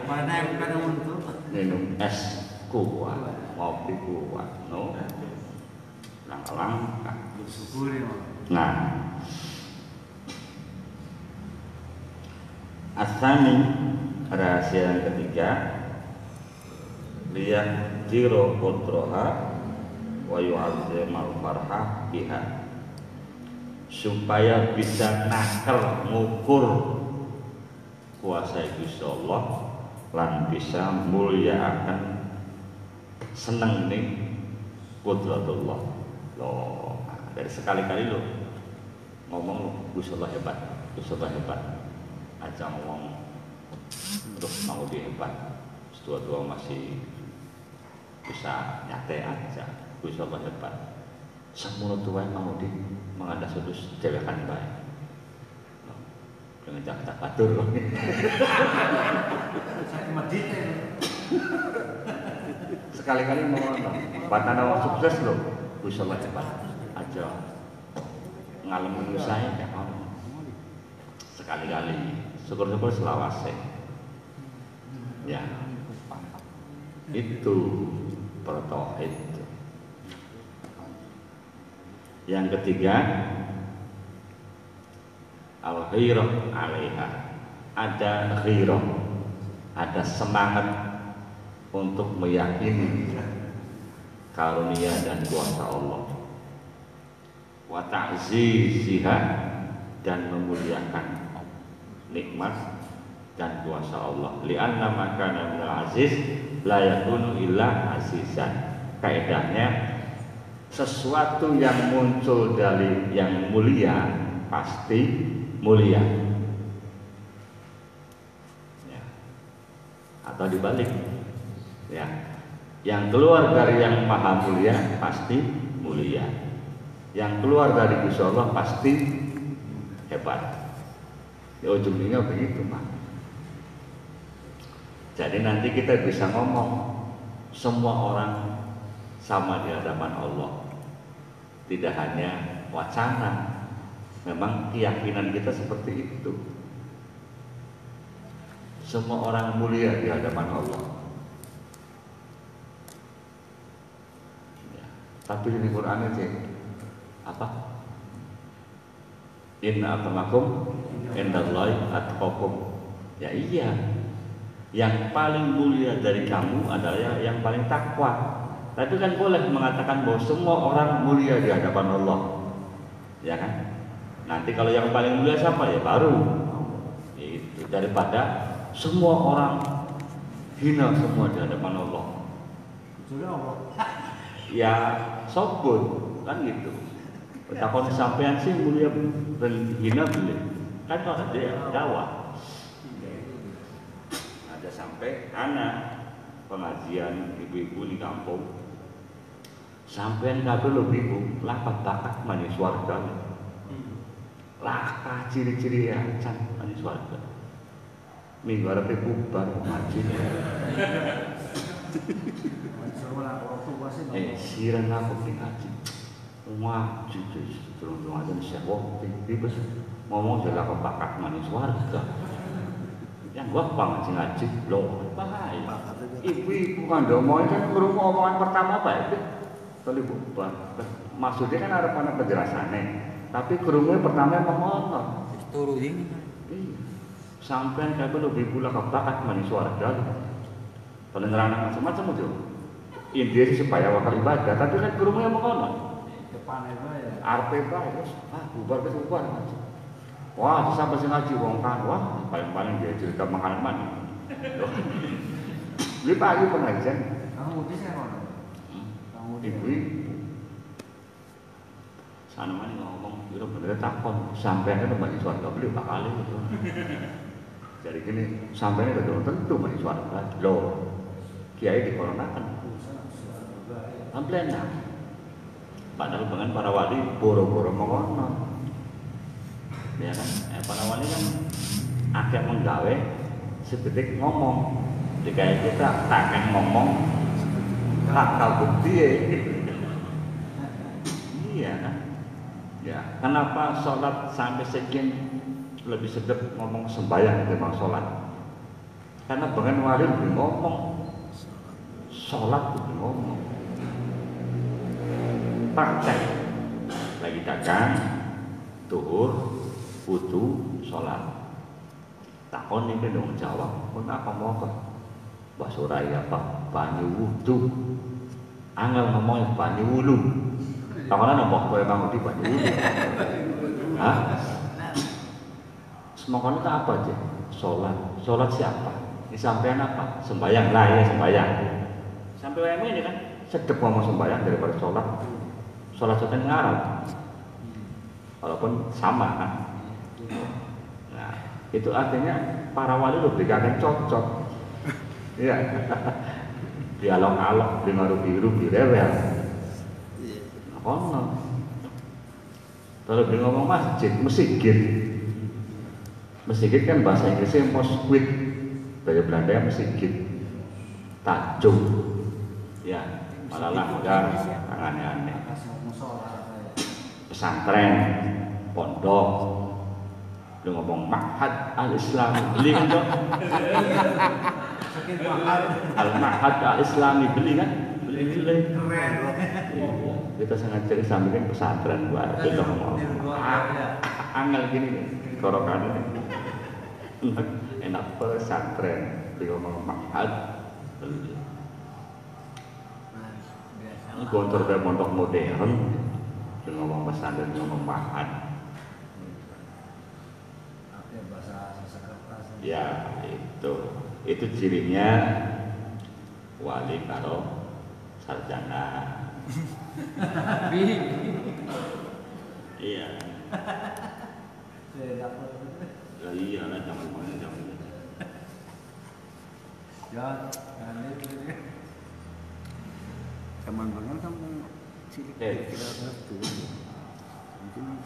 Mana yang kadang untuk? Minum es kuat, ngopi kuat, no. Langkah. Bersyukuri mah. Nah, asani rahasia yang ketiga, lihat jiro putroha wa yu'azzimal farhah biha, supaya bisa nakal ngukur kuasa Gusti Allah lan bisa mulia akan seneng ning qudratullah. Loh, dari sekali-kali lo ngomong lo Gusti Allah hebat, Gusti Allah hebat. Aja ngomong terus mau dia hebat. Dua-dua masih bisa nyate aja. Gusti Allah hebat. Semua tuan mau di mengada sudus dewekan baik. Dengan cak atur. Sekali-kali mau ngomong, batana wong sukses loh. Gusti Allah hebat. Aja ngalamin saya ya mau. Sekali-kali, syukur-syukur selawase. Ya, itu bertauhid. Yang ketiga, al-ghirah 'alaiha. Ada ghirah, ada semangat untuk meyakini karunia dan kuasa Allah. Wa ta'ziziha, dan memuliakan nikmat dan kuasa Allah. Li'anna makana minal aziz la yakunu illa azizan. Kaidahnya, sesuatu yang muncul dari yang mulia pasti mulia. Ya. Atau dibalik. Ya. Yang keluar dari yang maha mulia pasti mulia. Yang keluar dari Gusti Allah pasti hebat. Ya ujungnya begitu, Pak. Jadi nanti kita bisa ngomong semua orang sama di hadapan Allah. Tidak hanya wacana, memang keyakinan kita seperti itu. Semua orang mulia di hadapan Allah. Ya. Tapi di Quran aja apa? Inna akramakum indallahi atqakum. Ya iya. Yang paling mulia dari kamu adalah yang paling takwa. Tapi kan boleh mengatakan bahwa semua orang mulia di hadapan Allah. Ya kan? Nanti kalau yang paling mulia siapa ya baru. Itu daripada semua orang hina semua di hadapan Allah. Ya sobut kan gitu. Takon sampean sih mulia dan hina boleh. Kan kalau dia jawab. Ada sampai anak pengajian ibu-ibu di kampung. Sampean kabeh lho ibu, lapat bakat manis warga. Laka ciri-ciri ya can manis warga. Minggu arepe bubar ngaji. Siran aku ngaji. Wah, jujur terus aja sewok ribet ngomong jalan bakat manis warga. yang gua ngaji ngaji loh bahaya. Ibu kandomo kan ngrungu omongan pertama apa itu? Tadi bukan. Maksudnya kan ada penjelasannya. Tapi kerumunya pertama emang ngono. Turu ini. Sampai kayak lebih pula kebakat mani suarga. Penerangan macam-macam itu. Intinya sih supaya wakil ibadah. Tapi kan kerumunya emang ngono. Depan itu ya. RP terus, bubar ke bubar. Wah, sampai sih ngaji wong kan, wah paling-paling dia cerita makanan mana. Beli pagi pengajian. Kamu di sana mana? Kamu di Ibu sana mana ngomong, itu bener takon, sampai kan banyak suara beli bakal itu. Jadi gini, sampai ini betul tentu banyak suara loh. Kiai dikoronakan. Amplena. Padahal dengan para wali boro-boro mengono. Ya kan, para wali kan agak menggawe sebetik ngomong. Jika kita takkan ngomong, tak bukti ya. Iya kan? Ya, kenapa sholat sampai sekian lebih sedap ngomong sembahyang ketimbang sholat? Karena dengan wali lebih ngomong, sholat lebih ngomong. Praktek lagi dagang, tuhur, wudu, sholat. Takon ini dong jawab, pun apa mau ke? Bahasa raya apa? Banyu wudu. Angel ngomongnya banyu wulu. Takonan nambah kowe bangun di banyu wulu. Hah? Semoga itu apa aja? Sholat. Sholat siapa? Disampaikan apa? Sembayang lah ya sembayang. Sampai ini kan sedep ngomong sembayang daripada sholat. Sholat itu ngarang. Walaupun sama kan. Nah, itu artinya para wali lebih kangen cocok. Iya. Dialog-alog, dengaru-biru, direwel. Kono. Kalau dia ngomong masjid, masjid kan bahasa Inggrisnya mosquit, dari Belanda masjid, tajuk, ya, malah langgar, aneh-aneh. Pesantren, pondok, dia ngomong ma'had al-Islami, beli kan dong? Al-ma'had al-Islami, beli kan? Beli. Kita sangat cari sampingkan pesantren buat kita ngomong angel gini nih korokan ini enak pesantren dia ngomong ma'had ini gontor dari pondok modern dia ngomong pesantren dia ngomong ma'had ya itu cirinya wali karo sarjana. Iya. Ya iya lah zaman mana zaman itu. Ya, zaman banget kamu cilik kira-kira tuh.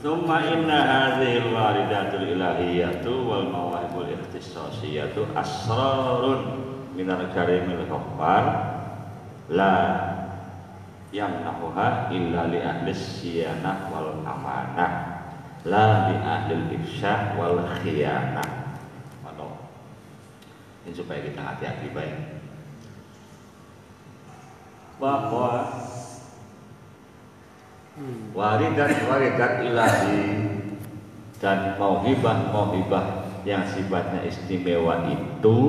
Summa inna hadhil waridatul ilahiyatu wal mawahibul ikhtisasiyatu asrarun minar karimil ghaffar la yamnahuha illa li ahli siyanah wal amanah la li ahli ifsyah wal khiyanah. Ini supaya kita hati-hati baik bahwa waridat ilahi dan mauhibah yang sifatnya istimewa itu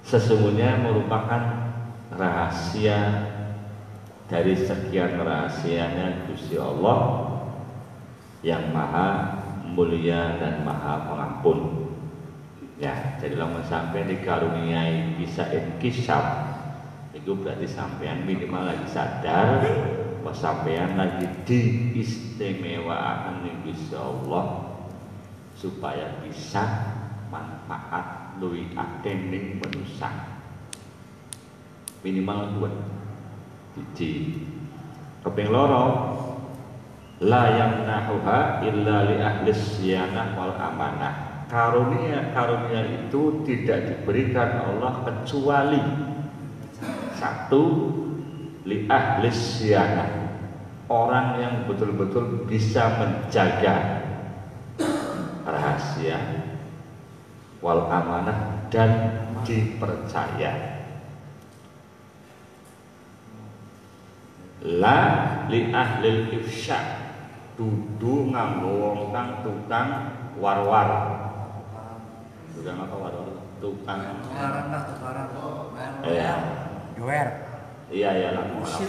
sesungguhnya merupakan rahasia dari sekian rahasianya Gusti Allah yang maha mulia dan maha pengampun. Ya, jadi lama sampai dikaruniai bisa inkisaf itu berarti sampean minimal lagi sadar bahwa sampean lagi diistimewakan oleh Gusti Allah supaya bisa manfaat luwih akeh ning manusia. Minimal 2. Siji. Kaping loro la yamnahuha illa li ahli siyanah wal amanah. Karunia itu tidak diberikan Allah kecuali satu li ahli siyanah, orang yang betul-betul bisa menjaga rahasia, wal amanah dan dipercaya. La li ahlil ifsya, dudu nganggo wong kang tukang war-war. Tukang apa war-war? Tukang Tukaran lah, tukaran. iya. Juwer. Iya ya lah. Usir.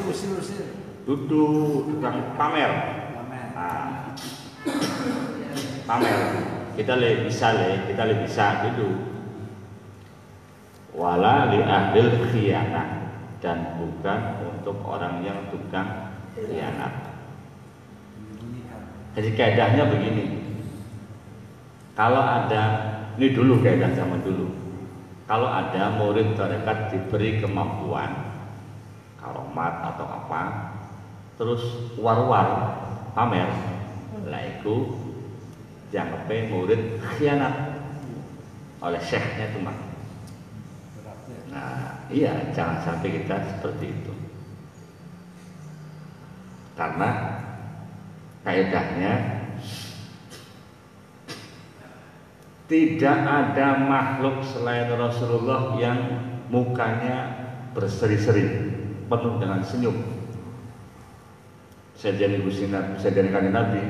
Dudu tukang pamer. Pamer. Nah, pamer. Kita le bisa gitu. Wala li ahlil khiyanah, dan bukan untuk orang yang tukang khianat. Jadi kaidahnya begini. Kalau ada, ini dulu kaidah zaman dulu. Kalau ada murid tarekat diberi kemampuan, karomat atau apa, terus war-war pamer, lah itu dianggapnya murid khianat oleh syekhnya itu mah. Nah, iya, jangan sampai kita seperti itu. Karena kaidahnya tidak ada makhluk selain Rasulullah yang mukanya berseri-seri, penuh dengan senyum. Sejane kanjeng Nabi,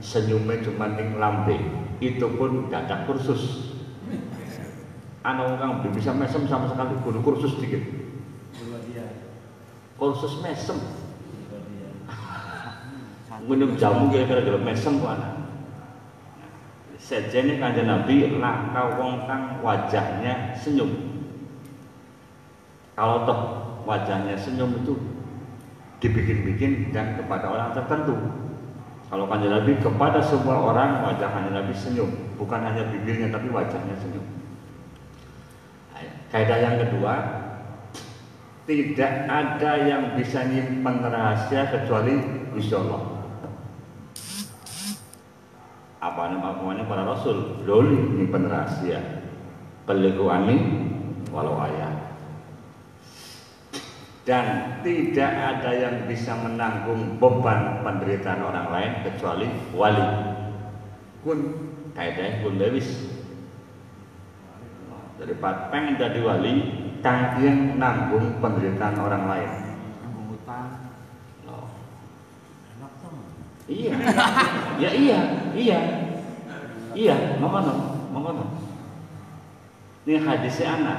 senyumnya cuma ning lambe, itu pun tidak ada kursus. Anak orang belum bisa mesem sama sekali, kudu kursus dikit. Kursus mesem. Minum jamu kira-kira mesem kok anak. Sejane kanjeng Nabi laka wong kang wajahnya senyum. Kalau toh wajahnya senyum itu dibikin-bikin dan kepada orang tertentu. Kalau kanjeng Nabi kepada semua orang wajah kanjeng Nabi senyum, bukan hanya bibirnya tapi wajahnya senyum. Kaidah yang kedua, tidak ada yang bisa nyimpen rahasia kecuali Gusti Allah. Apa namanya para rasul doli nyimpen rahasia. Beliku ani walau ayat. Dan tidak ada yang bisa menanggung beban penderitaan orang lain kecuali wali. Kun kaidahnya kun lewis. Daripada pengen jadi wali, kangkien nanggung penderitaan orang lain. Nanggung utang. Oh. Enak tuh. Iya, ya iya, mengono. Ini hadisnya anak.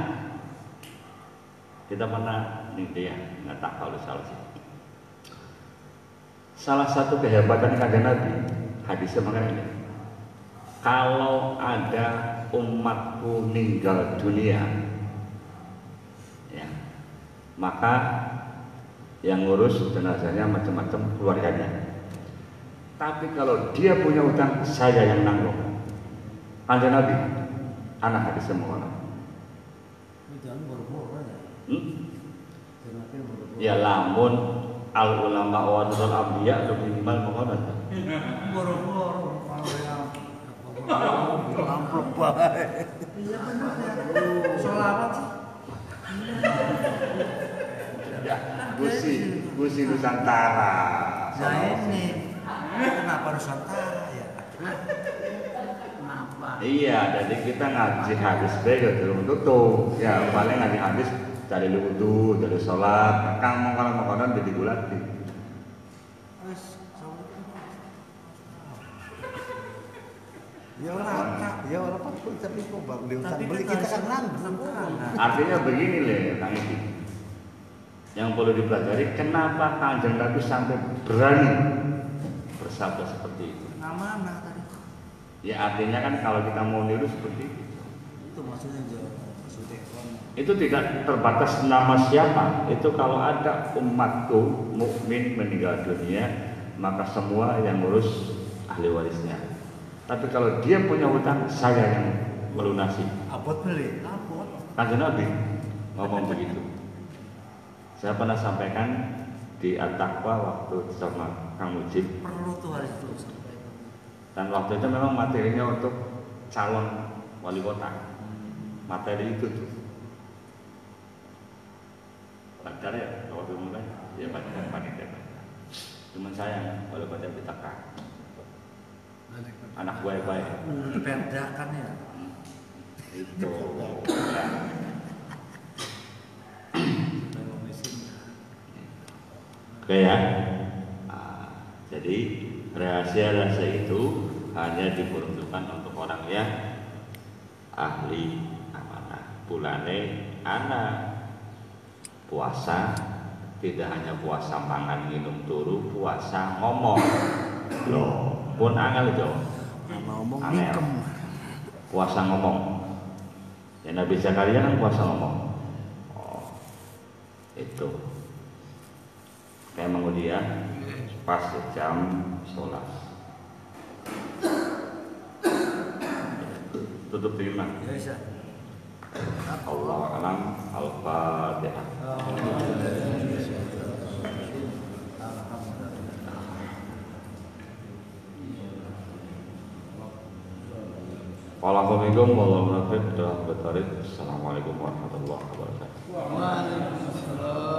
Kita pernah nih dia nggak tak kalau salah satu kehebatan kanjeng Nabi, hadisnya mengenai ini. Kalau ada umatku meninggal dunia, ya, maka yang ngurus jenazahnya macam-macam keluarganya. Tapi kalau dia punya utang, saya yang nanggung. Kanjeng Nabi, anak hadis semua. Jangan boro-boro ya. Ya lamun al ulama warasatul anbiya lebih minimal mengono. Boro-boro kalau yang amplop bae. Iya benar ya. Sholawat sih. Ya, Gusi Nusantara. Nah ini kenapa Nusantara ya? Kenapa? Iya, jadi kita ngaji hadis bego belum tutup. Ya paling ngaji hadis dari wudu, dari sholat. Kang mau makanan jadi gulati. Ya orang pun tapi kok beli kita kan nanggung. Artinya begini leh, Kang Iki. Yang perlu dipelajari, kenapa Kanjeng Nabi sampai berani bersabda seperti itu? Amanah tadi. Ya artinya kan kalau kita mau niru seperti itu. Itu maksudnya maksudnya. Itu tidak terbatas nama siapa. Itu kalau ada umatku mukmin meninggal dunia, maka semua yang ngurus ahli warisnya. Tapi kalau dia punya hutang, saya yang melunasi. Abot beli, abot. Kanjeng Nabi ngomong begitu. Saya pernah sampaikan di At-Taqwa waktu sama Kang Mujib. Perlu tuh harus itu sampaikan. Dan waktu itu memang materinya untuk calon wali kota. Materi itu tuh. Lancar ya, waktu mulai ya panitia. Cuman sayang wali kota ditekan. anak baik-baik. Perdakan ya. Itu. Oke ya. Nah, jadi rahasia-rahasia itu hanya diperuntukkan untuk orang yang ahli amanah. Bulane anak puasa tidak hanya puasa mangan minum turu, puasa ngomong. Loh, pun angel itu. Ngomong Angel. mingkem. Puasa ngomong. Ya Nabi Zakaria kan puasa ngomong. Oh, itu. Kayak kemudian pas jam 11. Tutup terima. Ya bisa. Allah alam al-Fatihah. Waalaikumsalam warahmatullahi wabarakatuh. Assalamualaikum warahmatullahi wabarakatuh. Waalaikumsalam.